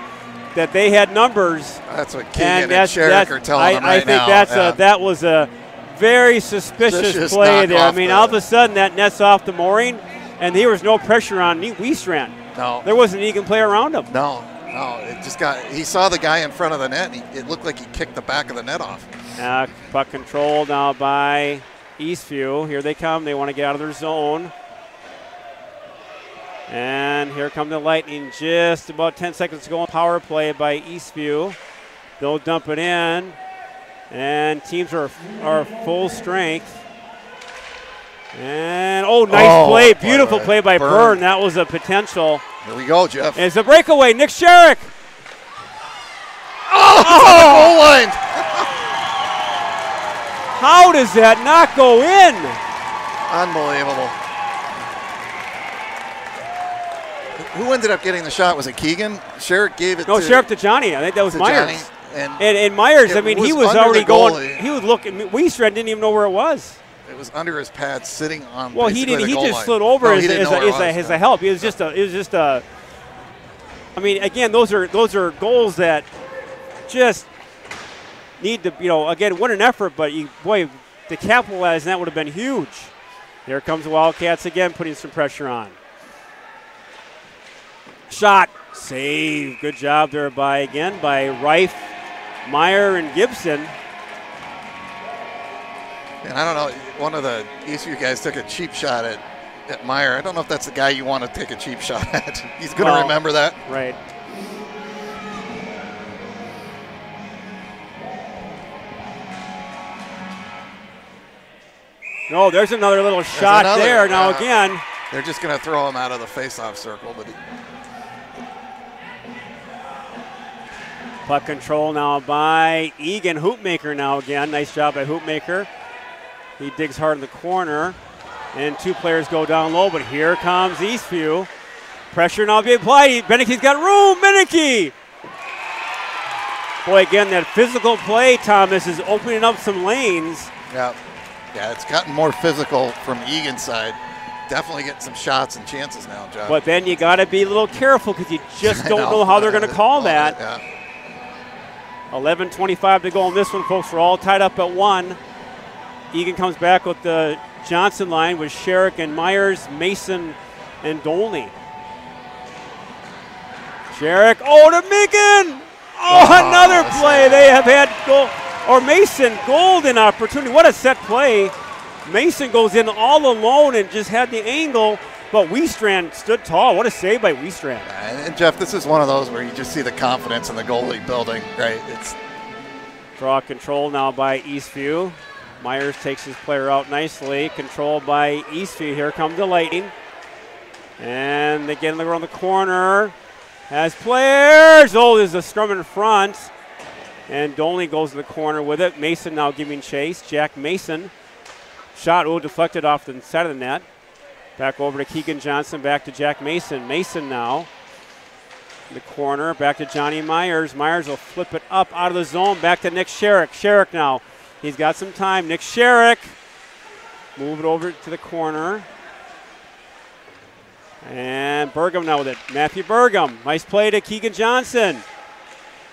that they had numbers. That's what Keegan and Sherrick are telling him right now. I think that was a very suspicious play there. I mean, all of a sudden that net's off the mooring, and there was no pressure on Wiestrand. No. There wasn't an Eagan player around him. No, it just he saw the guy in front of the net, and it looked like he kicked the back of the net off. Puck controlled now by Eastview. Here they come. They want to get out of their zone. And here come the Lightning. Just about 10 seconds to go on power play by Eastview. They'll dump it in. And teams are full strength. And, nice play. Beautiful play by Byrne. That was a potential. Here we go, Jeff. It's a breakaway. Nick Sherrick. Oh! Goal line. How does that not go in? Unbelievable. Who ended up getting the shot? Was it Keegan? Sherrick gave it No, Sherrick to Johnny. I think that was Myers. Johnny. And Myers, I mean, he was already going. Goalie. He was looking. Weestrand didn't even know where it was. It was under his pad, sitting on. Well, he didn't. The He goal just line. slid over No, as a help. It was just a. I mean, again, those are goals that just need to, again, win an effort. But boy, to capitalize on that would have been huge. Here comes the Wildcats again, putting some pressure on. Shot, save, good job there by Reif, Meyer, and Gibson. And I don't know, one of the Eastview guys took a cheap shot at Meyer. I don't know if that's the guy you want to take a cheap shot at. He's going to remember that. Right. No, there's another little shot there. Now again. They're just going to throw him out of the face-off circle. But puck control now by Eagan. Hoopmaker now again. Nice job by Hoopmaker. He digs hard in the corner. And two players go down low, but here comes Eastview. Pressure now being applied. Beneke's got room. Beneke! Boy, again, that physical play, Thomas, is opening up some lanes. Yeah, it's gotten more physical from Egan's side. Definitely getting some shots and chances now, Jeff. But then you got to be a little careful because you just don't know how they're going to call that. Yeah. 11:25 to go in this one, folks. We're all tied up at 1. Eagan comes back with the Johnson line with Sherrick and Myers, Mason, and Dolney. Sherrick, to Meekin! Another play. They have had Mason, golden opportunity. What a set play. Mason goes in all alone and just had the angle, but Weestrand stood tall. What a save by Weestrand. And Jeff, this is one of those where you just see the confidence in the goalie building, right? It's draw control now by Eastview. Myers takes his player out nicely. Control by Eastview. Here comes the Lightning. And they get in around the corner. Has players. There's a scrum in front. And Dolney goes to the corner with it. Mason now giving chase. Jack Mason. Shot, deflected off the side of the net. Back over to Keegan Johnson, back to Jack Mason. Mason now in the corner, back to Johnny Myers. Myers will flip it up out of the zone, back to Nick Sherrick. Sherrick now, he's got some time. Nick Sherrick, move it over to the corner. And Burgum now with it. Matthew Burgum, nice play to Keegan Johnson.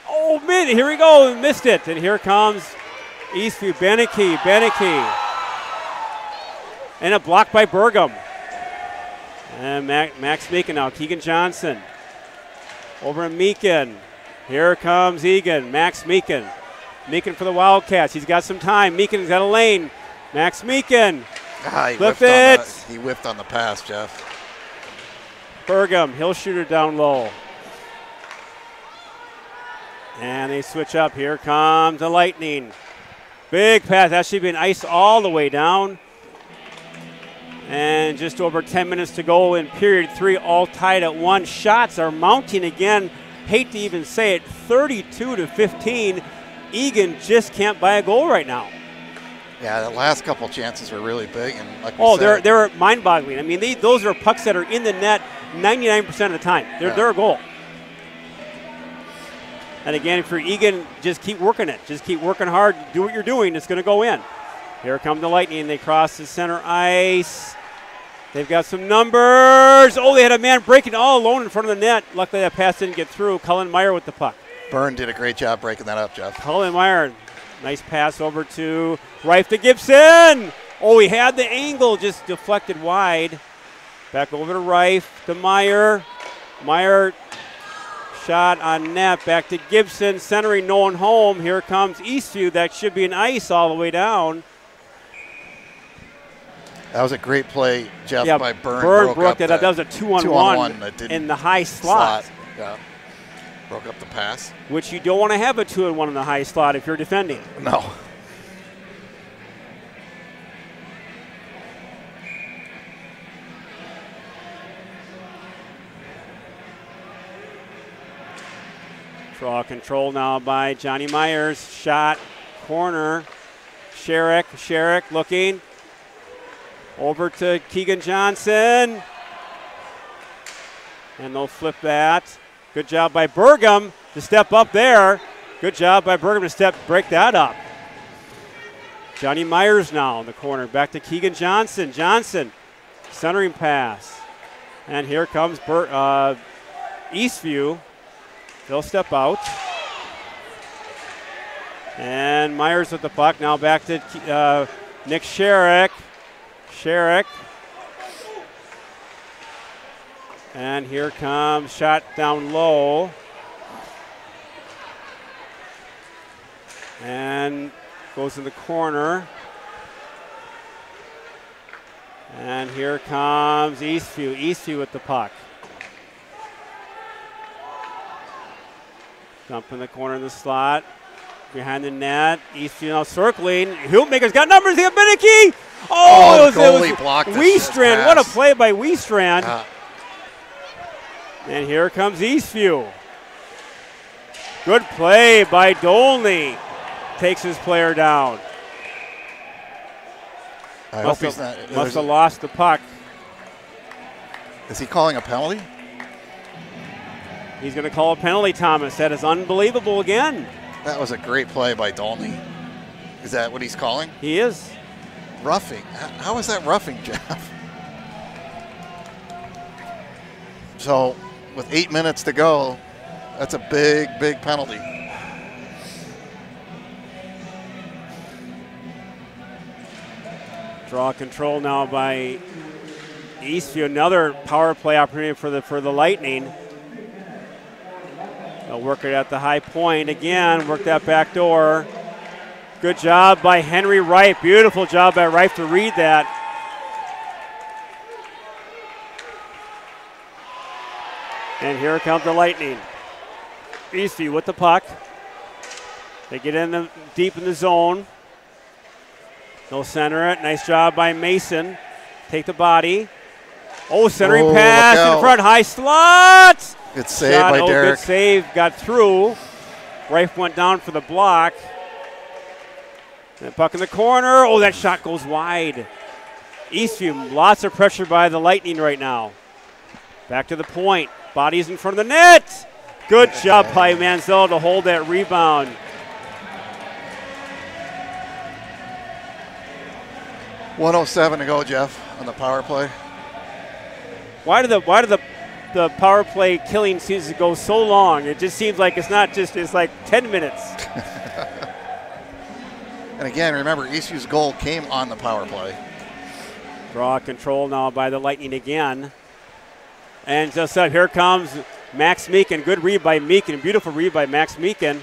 Here we go, missed it. And here comes Eastview, Beneke. And a block by Burgum. And Max Meekin now. Keegan Johnson. Over to Meekin. Here comes Eagan. Max Meekin. Meekin for the Wildcats. He's got some time. Meekin's got a lane. Max Meekin. He whiffed on the pass, Jeff. Burgum. He'll shoot it down low. And they switch up. Here comes the Lightning. Big pass. That should be an ice all the way down. And just over 10 minutes to go in period 3, all tied at 1. Shots are mounting again. Hate to even say it, 32-15. Eagan just can't buy a goal right now. Yeah, the last couple chances were really big, and like we said, they're mind-boggling. I mean, those are pucks that are in the net 99% of the time. They're a goal. And again, for Eagan, just keep working it. Just keep working hard. Do what you're doing. It's going to go in. Here come the Lightning. They cross the center ice. They've got some numbers. They had a man breaking all alone in front of the net. Luckily, that pass didn't get through. Cullen Meyer with the puck. Byrne did a great job breaking that up, Jeff. Cullen Meyer. Nice pass over to Reif to Gibson. He had the angle, just deflected wide. Back over to Reif to Meyer. Meyer shot on net. Back to Gibson. Centering, no one home. Here comes Eastview. That should be an ice all the way down. That was a great play, Jeff, by Byrne. Byrne broke that up. That was a 2-on-1 in the high slot. Yeah. Broke up the pass. Which you don't want to have a 2-on-1 in the high slot if you're defending. No. Draw control now by Johnny Myers. Shot, corner. Sherrick looking. Over to Keegan Johnson. And they'll flip that. Good job by Burgum to step up there. Good job by Burgum to break that up. Johnny Myers now in the corner. Back to Keegan Johnson. Johnson, centering pass. And here comes Eastview. They'll step out. And Myers with the puck. Now back to Nick Sherrick. And here comes shot down low. And goes in the corner. And here comes Eastview. Eastview with the puck. Dump in the corner in the slot. Behind the net. Eastview now circling. Hoopmaker's got numbers. He got Beneke. Oh, it was Weestrand. What a play by Weestrand. And here comes Eastview. Good play by Dolney. Takes his player down. Must have lost the puck. Is he calling a penalty? He's going to call a penalty, Thomas. That is unbelievable again. That was a great play by Dolney. Is that what he's calling? He is. Roughing. How is that roughing, Jeff? So, with 8 minutes to go, that's a big, big penalty. Draw control now by Eastview. Another power play opportunity for the Lightning. They'll work it at the high point again. Work that back door. Good job by Henry Wright. Beautiful job by Wright to read that. And here comes the Lightning. Eastview with the puck. They get in deep in the zone. They'll center it. Nice job by Mason. Take the body. Oh, centering pass in front. High slot. Good save by Derek. Good save. Got through. Reif went down for the block. And puck in the corner. Oh, that shot goes wide. Eastview, lots of pressure by the Lightning right now. Back to the point. Bodies in front of the net. Good job by Manziel to hold that rebound. .107 to go, Jeff, on the power play. Why do the power play killing seems to go so long? It just seems like it's like 10 minutes. And again, remember, Eastview's goal came on the power play. Draw control now by the Lightning again. And just here comes Max Meekin. Good read by Meekin. Beautiful read by Max Meekin.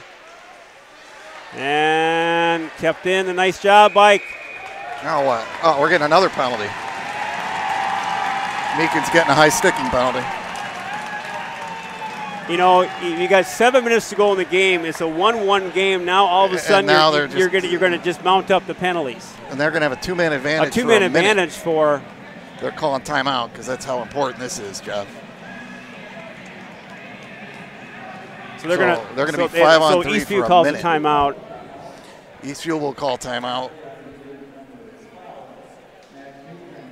And kept in. A nice job by. Now what? Oh, we're getting another penalty. Meekin's getting a high sticking penalty. You know, you got 7 minutes to go in the game. It's a 1-1 game. Now all of a sudden you're going to just mount up the penalties. And they're going to have a two-man advantage. A two-man advantage for. They're calling timeout because that's how important this is, Jeff. So they're going to be 5 on 3 for a minute. So Eastview calls a timeout. Eastview will call timeout.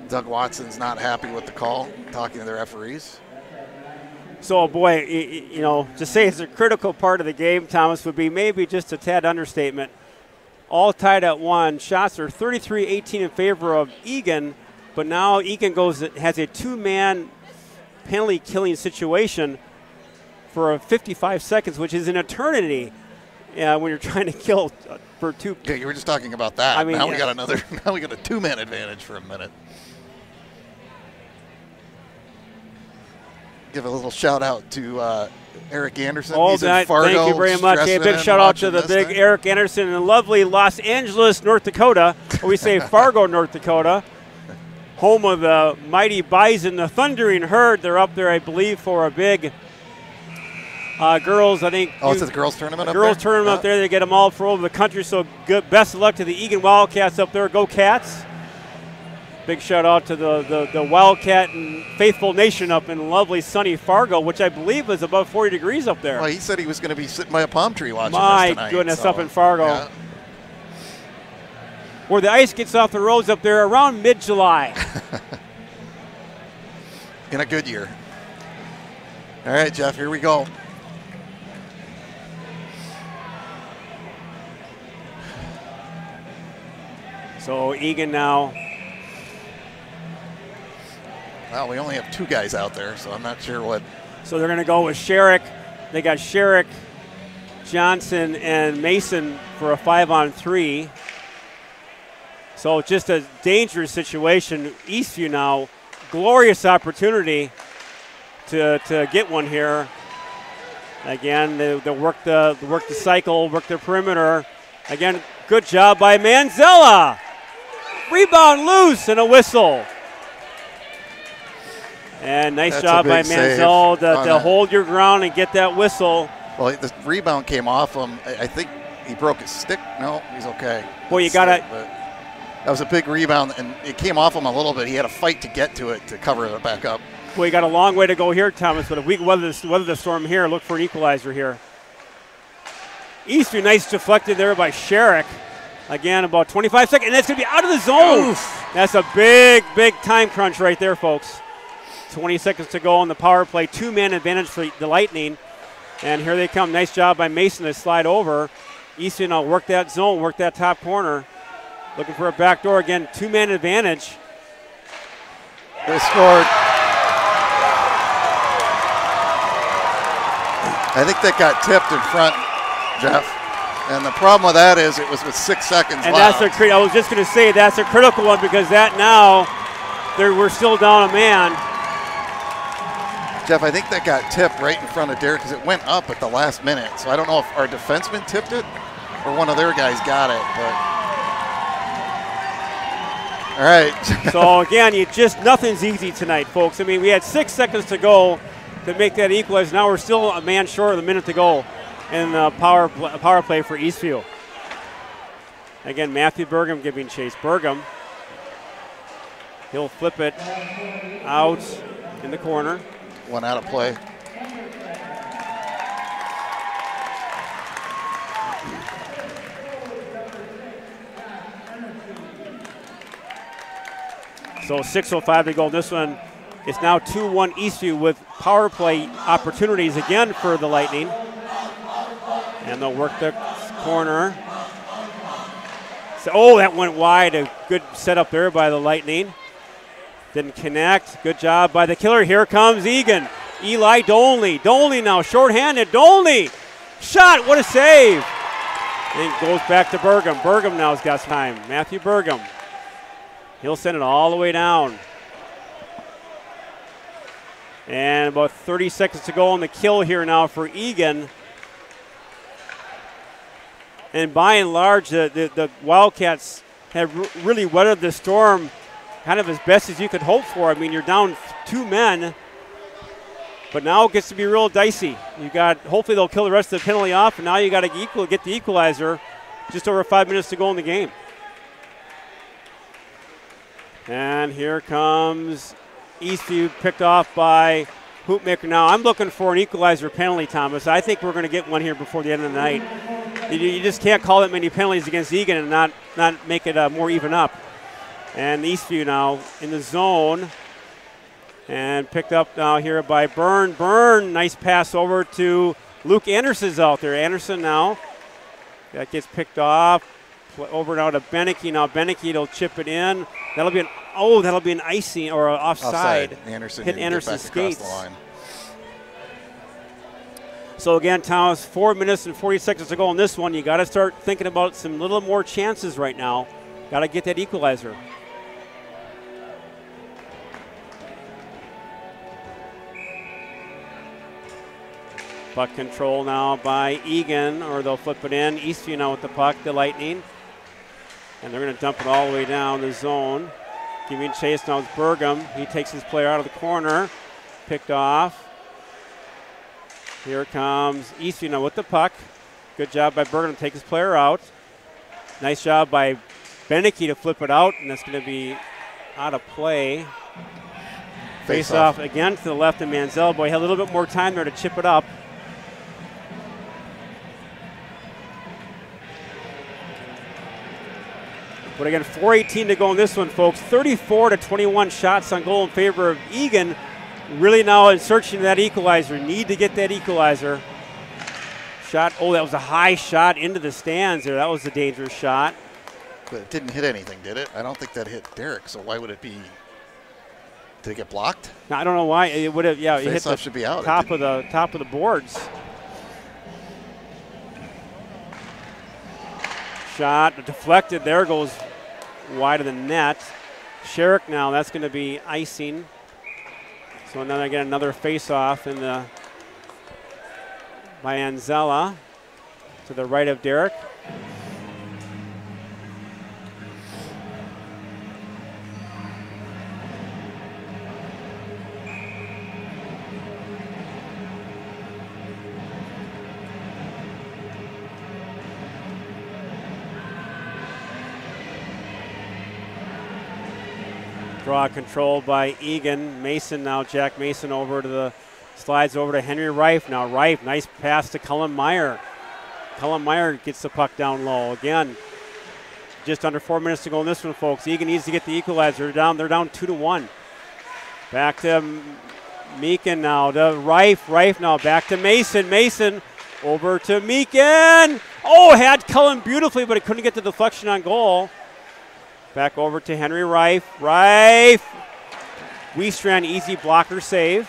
Doug Watson's not happy with the call, talking to the referees. So, boy, you know, to say it's a critical part of the game, Thomas, would be maybe just a tad understatement. All tied at 1. Shots are 33-18 in favor of Eagan, but now Eagan has a two-man penalty-killing situation for 55 seconds, which is an eternity when you're trying to kill for two. Yeah, you were just talking about that. I mean, now we got another. Now we got a two-man advantage for a minute. Give a little shout out to Eric Anderson. He's in Fargo. Thank you very much. A big shout out to the big Eric Anderson in lovely Los Angeles, North Dakota. Or we say Fargo, North Dakota. Home of the mighty Bison, the Thundering Herd. They're up there, I believe, for a big girls, I think. Oh, it's a girls tournament up there? Girls tournament up there. They get them all for all over the country. So good. Best of luck to the Eagan Wildcats up there. Go Cats. Big shout out to the Wildcat and Faithful Nation up in lovely sunny Fargo, which I believe is above 40 degrees up there. Well, he said he was going to be sitting by a palm tree watching My this tonight. goodness, up in Fargo. Yeah. where the ice gets off the roads up there around mid-July. In a good year. All right, Jeff, here we go. So Eagan now. Well, we only have 2 guys out there, so I'm not sure what. So they're going to go with Sherrick. They got Sherrick, Johnson, and Mason for a 5-on-3. So just a dangerous situation. Eastview now, glorious opportunity to get one here. Again, they'll work the cycle, work the perimeter. Again, good job by Manzella. Rebound loose and a whistle. And nice job by Manzella to hold your ground and get that whistle. Well, the rebound came off him. I think he broke his stick. No, he's okay. Well, you got to. That was a big rebound, and it came off him a little bit. He had to fight to get to it to cover it back up. Well, you got a long way to go here, Thomas, but if we can weather the storm here, look for an equalizer here. Eastview, nice deflected there by Sherrick. Again, about 25 seconds, and that's going to be out of the zone. Oof. That's a big, big time crunch right there, folks. 20 seconds to go on the power play. 2-man advantage for the Lightning. And here they come. Nice job by Mason to slide over. Eastview now work that zone, work that top corner. Looking for a backdoor again. 2-man advantage. They scored. I think that got tipped in front, Jeff. And the problem with that is it was with 6 seconds and left. I was just going to say that's a critical one because that now we're still down a man. Jeff, I think that got tipped right in front of Derek because it went up at the last minute. So I don't know if our defenseman tipped it or one of their guys got it. But all right. So again, nothing's easy tonight, folks. I mean, we had 6 seconds to go to make that equalize. Now we're still a man short of a minute to go in the power play for Eastview. Again, Matthew Burgum giving chase. Burgum, he'll flip it out in the corner. One out of play. So 6:05 to go. This one, it's now 2-1 Eastview with power play opportunities again for the Lightning. And they'll work the corner. So, that went wide. A good setup there by the Lightning. Didn't connect. Good job by the killer. Here comes Eagan. Eli Dolney. Dolney now shorthanded. Dolney. Shot. What a save. And goes back to Burgum. Burgum now's got time. Matthew Burgum. He'll send it all the way down. And about 30 seconds to go on the kill here now for Eagan. And by and large, the Wildcats have really weathered the storm kind of as best as you could hope for. I mean, you're down 2 men, but now it gets to be real dicey. Hopefully they'll kill the rest of the penalty off, and now you got to get the equalizer. Just over 5 minutes to go in the game. And here comes Eastview, picked off by Hoopmaker. Now I'm looking for an equalizer penalty, Thomas. I think we're going to get one here before the end of the night. You just can't call that many penalties against Eagan and not make it more even up. And Eastview now in the zone. And picked up now here by Byrne. Byrne, nice pass over to Luke Anderson's out there. Anderson now. That gets picked off. Over now to Beneke. Now Beneke will chip it in. That'll be an icing or an offside. Anderson hit Anderson's skates. The line. So again, Thomas, 4 minutes and 40 seconds to go on this one. You got to start thinking about some little more chances right now. Got to get that equalizer. Puck control now by Eagan, or they'll flip it in. Eastview now with the puck, the Lightning. And they're going to dump it all the way down the zone. Giving chase now is Burgum. He takes his player out of the corner. Picked off. Here comes Eastview now with the puck. Good job by Burgum to take his player out. Nice job by Beneke to flip it out, and that's going to be out of play. Face off again to the left of Manziel. Boy, had a little bit more time there to chip it up. But again, 4:18 to go in this one, folks. 34-21 shots on goal in favor of Eagan. Really now in searching that equalizer. Need to get that equalizer. Shot, oh, that was a high shot into the stands there. That was a dangerous shot. But it didn't hit anything, did it? I don't think that hit Derek, so why would it be? Did it get blocked? No, I don't know why. It would have, yeah, it hit the should be out. top of the boards. Shot deflected. There goes wide of the net. Sherrick now, that's going to be icing. So then I get another face-off in the by Anzella to the right of Derek. Draw control by Eagan. Mason now, Jack Mason over to the, slides over to Henry Reif. Now Reif, nice pass to Cullen Meyer. Cullen Meyer gets the puck down low. Again, just under 4 minutes to go in this one, folks. Eagan needs to get the equalizer. They're down 2-1. Back to Meakin now to Reif. Reif now back to Mason. Mason over to Meakin. Oh, had Cullen beautifully, but it couldn't get the deflection on goal. Back over to Henry Reif. Reif. Weestrand, easy blocker save.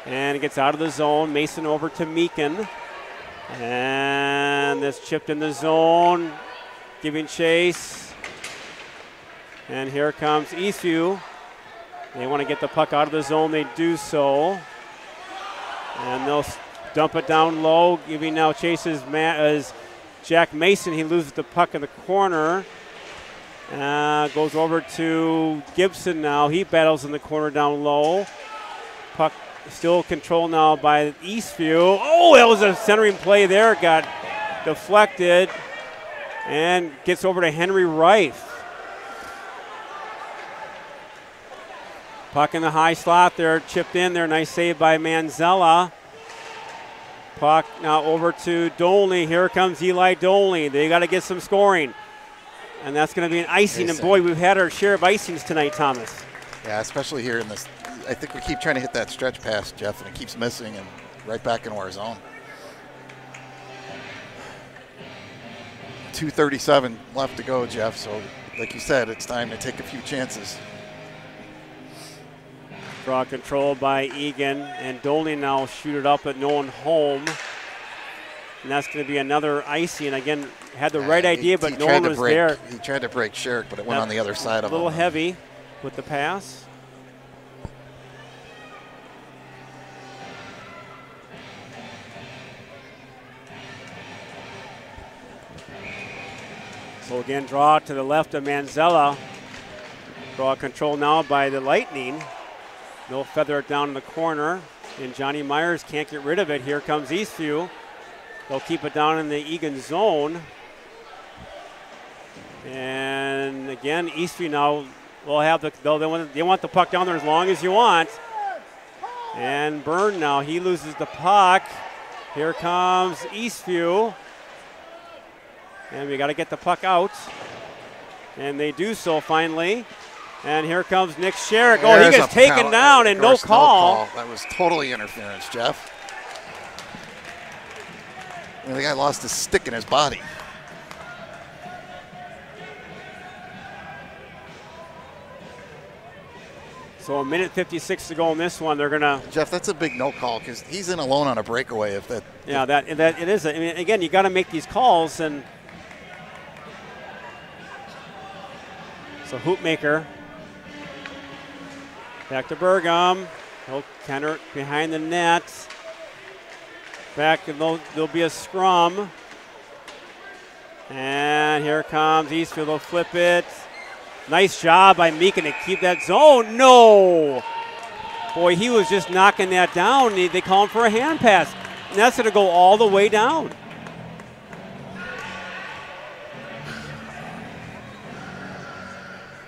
And it gets out of the zone. Mason over to Meakin. And this chipped in the zone. Giving chase. And here comes Eastview. They want to get the puck out of the zone. They do so. And they'll dump it down low. Giving now chases as Jack Mason. He loses the puck in the corner. Goes over to Gibson now. He battles in the corner down low. Puck still controlled now by Eastview. Oh, that was a centering play there. Got deflected and gets over to Henry Reif. Puck in the high slot there, chipped in there. Nice save by Manzella. Puck now over to Dolney. Here comes Eli Dolney. They got to get some scoring. And that's going to be an icing. And boy, we've had our share of icings tonight, Thomas. Yeah, especially here in this. I think we keep trying to hit that stretch pass, Jeff, and it keeps missing and right back into our zone. 2:37 left to go, Jeff. So, like you said, it's time to take a few chances. Draw control by Eagan. And Dolney now shoot it up at no one home. And that's going to be another icing. Again, had the right idea, but no one was there. He tried to break Sherrick, but it went on the other side of him. A little heavy with the pass. So again, draw to the left of Manzella. Draw control now by the Lightning. They'll feather it down in the corner. And Johnny Myers can't get rid of it. Here comes Eastview. They'll keep it down in the Eagan zone. And again, Eastview now will have they want the puck down there as long as you want. And Byrne now, he loses the puck. Here comes Eastview. And we got to get the puck out. And they do so finally. And here comes Nick Sherrick. Oh, he gets taken down and no call. That was totally interference, Jeff. I mean, the guy lost his stick in his body. So 1:56 to go in this one. They're gonna. Jeff, that's a big no call because he's in alone on a breakaway. If that. Yeah, that it is. I mean, again, you got to make these calls, and so Hoopmaker back to Burgum. He'll counter behind the net. Back, and there'll be a scrum. And here comes Eastview. They'll flip it. Nice job by Meakin to keep that zone. No! Boy, he was just knocking that down. They call him for a hand pass. And that's going to go all the way down.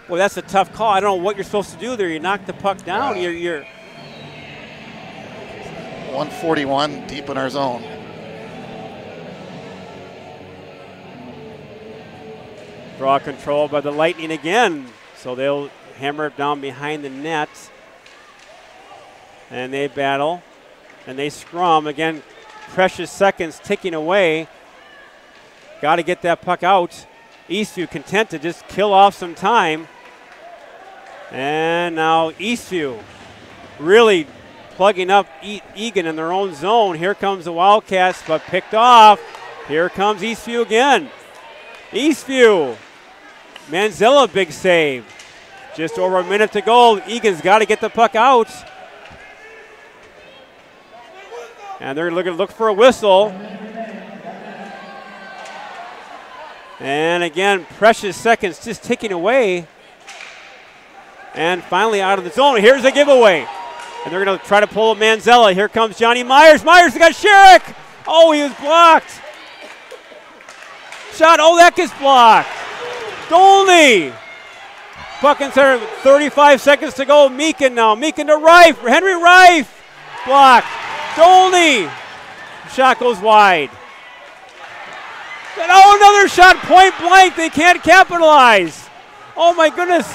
Well, that's a tough call. I don't know what you're supposed to do there. You knock the puck down. You're 141 deep in our zone. Draw control by the Lightning again. So they'll hammer it down behind the net. And they battle. And they scrum. Again, precious seconds ticking away. Got to get that puck out. Eastview content to just kill off some time. And now Eastview really plugging up Eagan in their own zone. Here comes the Wildcats, but picked off. Here comes Eastview again. Eastview. Manzella, big save. Just over a minute to go. Eagan's got to get the puck out. And they're looking to look for a whistle. And again, precious seconds just ticking away. And finally out of the zone. Here's a giveaway. And they're going to try to pull a Manzella. Here comes Johnny Myers. Myers got Sherrick. Oh, he was blocked. Shot. Oh, that gets blocked. Dolney. Puck in center. 35 seconds to go. Meekin now. Meekin to Reif. Henry Reif. Blocked. Dolney. Shot goes wide. And oh, another shot. Point blank. They can't capitalize. Oh, my goodness.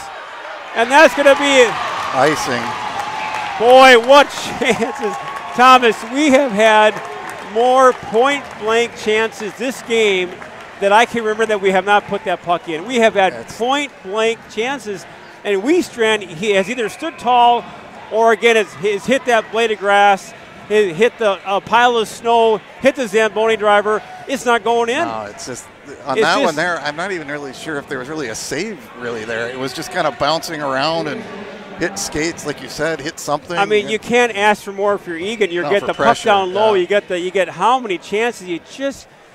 And that's going to be icing. Boy, what chances. Thomas, we have had more point-blank chances this game that I can remember that we have not put that puck in. We have had point-blank chances, and Weestrand, he has either stood tall or, again, has hit that blade of grass, hit the pile of snow, hit the Zamboni driver. It's not going in. No, it's just on that one there, I'm not even really sure if there was really a save really there. It was just kind of bouncing around and hit skates, like you said, hit something. I mean, you can't ask for more if you're Eagan. You get the puck down low. You get how many chances?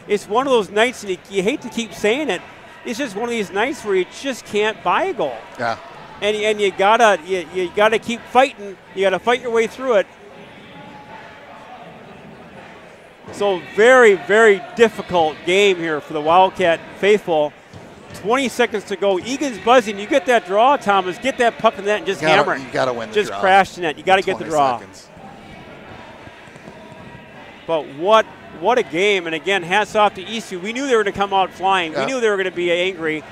It's one of those nights, and you hate to keep saying it. It's just one of these nights where you just can't buy a goal. Yeah. And you gotta keep fighting. You gotta fight your way through it. So very, very difficult game here for the Wildcat faithful. 20 seconds to go. Egan's buzzing. You get that draw, Thomas. Get that puck in that and just hammer it. You got to win the draw. Just crash the net. You got to get the draw. Seconds. But what a game. And again, hats off to Eastview. We knew they were going to come out flying. We knew they were going to be angry.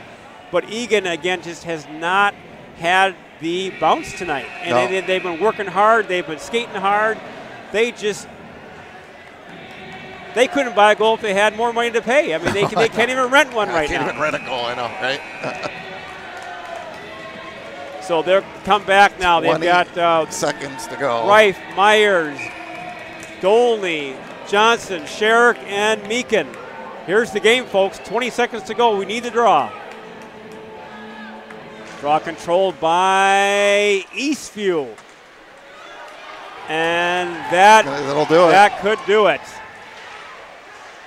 But Eagan, again, just has not had the bounce tonight. And they've been working hard. They've been skating hard. They couldn't buy a goal if they had more money to pay. I mean, they can't even rent one right now. Can't even rent a goal, I know, right? So they'll come back now. They've got seconds to go. Reif, Myers, Dolney, Johnson, Sherrick, and Meekin. Here's the game, folks. 20 seconds to go. We need the draw. Draw controlled by Eastview. And that'll do it. That could do it.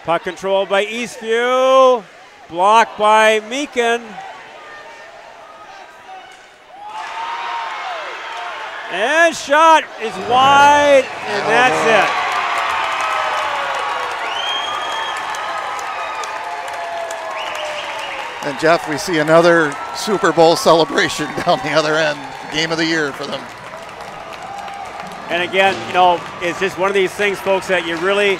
Puck controlled by Eastview. Blocked by Meekin. And shot is wide, and that's it. And Jeff, we see another Super Bowl celebration down the other end. Game of the year for them. And again, it's just one of these things, folks, that you really...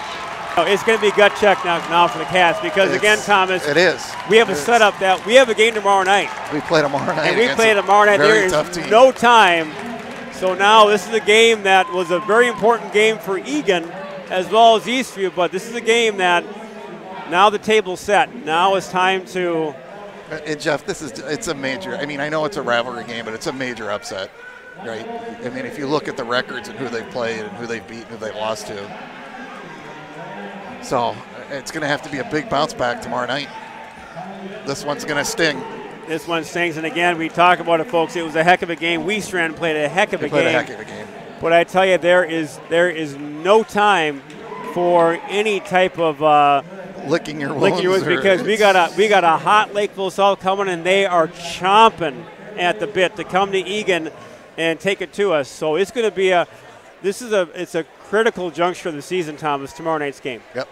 It's going to be gut check now for the Cats because, again, Thomas, it is. We have a setup that we have a game tomorrow night. We play tomorrow night. And we play tomorrow night. There is no time. So now this is a game that was a very important game for Eagan as well as Eastview, but this is a game that now the table's set. Now it's time to... And Jeff, it's a major, I mean, I know it's a rivalry game, but it's a major upset, right? I mean, if you look at the records and who they've played and who they've beaten, who they've lost to. So it's going to have to be a big bounce back tomorrow night. This one's going to sting. This one stings, and again, we talk about it, folks. It was a heck of a game. Weestrand played a heck of a game. But I tell you, there is no time for any type of licking your wounds because we got a hot Lakeville South coming, and they are chomping at the bit to come to Eagan and take it to us. So it's going to be it's a critical juncture of the season, Thomas. Tomorrow night's game. Yep.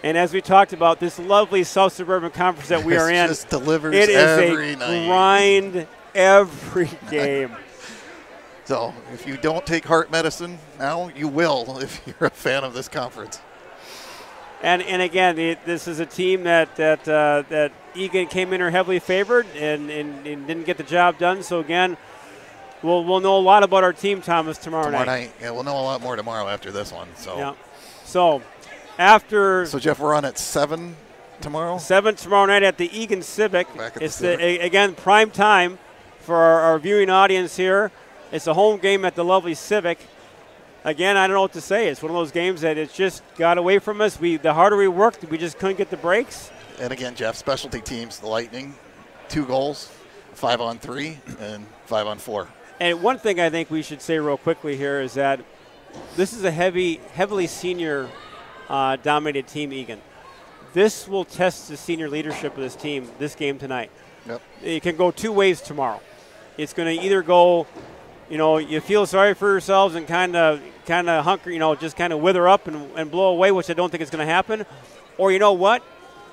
And as we talked about, this lovely South Suburban Conference that we are in, just delivers it is every a night. grind every game. So if you don't take heart medicine now, you will if you're a fan of this conference. And again, this is a team that Eagan came in here heavily favored and didn't get the job done. So again, we'll know a lot about our team, Thomas, tomorrow night. Yeah, we'll know a lot more tomorrow after this one. So yeah. So after. So Jeff, we're on at 7 tomorrow. 7 tomorrow night at the Eagan Civic. Back at it's the Civic. Again, prime time for our viewing audience here. It's a home game at the lovely Civic. Again, I don't know what to say. It's one of those games that it's just got away from us. The harder we worked, we just couldn't get the breaks. And again, Jeff, specialty teams, the Lightning, 2 goals, 5-on-3, and 5-on-4. And one thing I think we should say real quickly here is that this is a heavily senior dominated team, Eagan. This will test the senior leadership of this team, this game tonight. Yep. It can go 2 ways tomorrow. It's going to either go, you feel sorry for yourselves and kind of hunker, just kind of wither up and blow away, which I don't think is going to happen. Or you know what?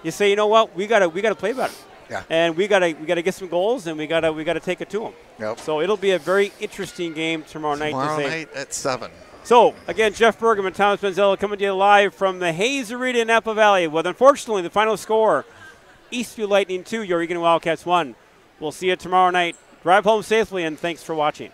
You say, you know what? We got to play better. Yeah. And we got to get some goals, and we got to take it to them. Yep. So it'll be a very interesting game tomorrow night. Tomorrow night at 7. So again, Jeff Bergam and Thomas Manzello coming to you live from the Hayes Arena in Napa Valley. Well, unfortunately, the final score: Eastview Lightning 2, your Eagan Wildcats 1. We'll see you tomorrow night. Drive home safely, and thanks for watching.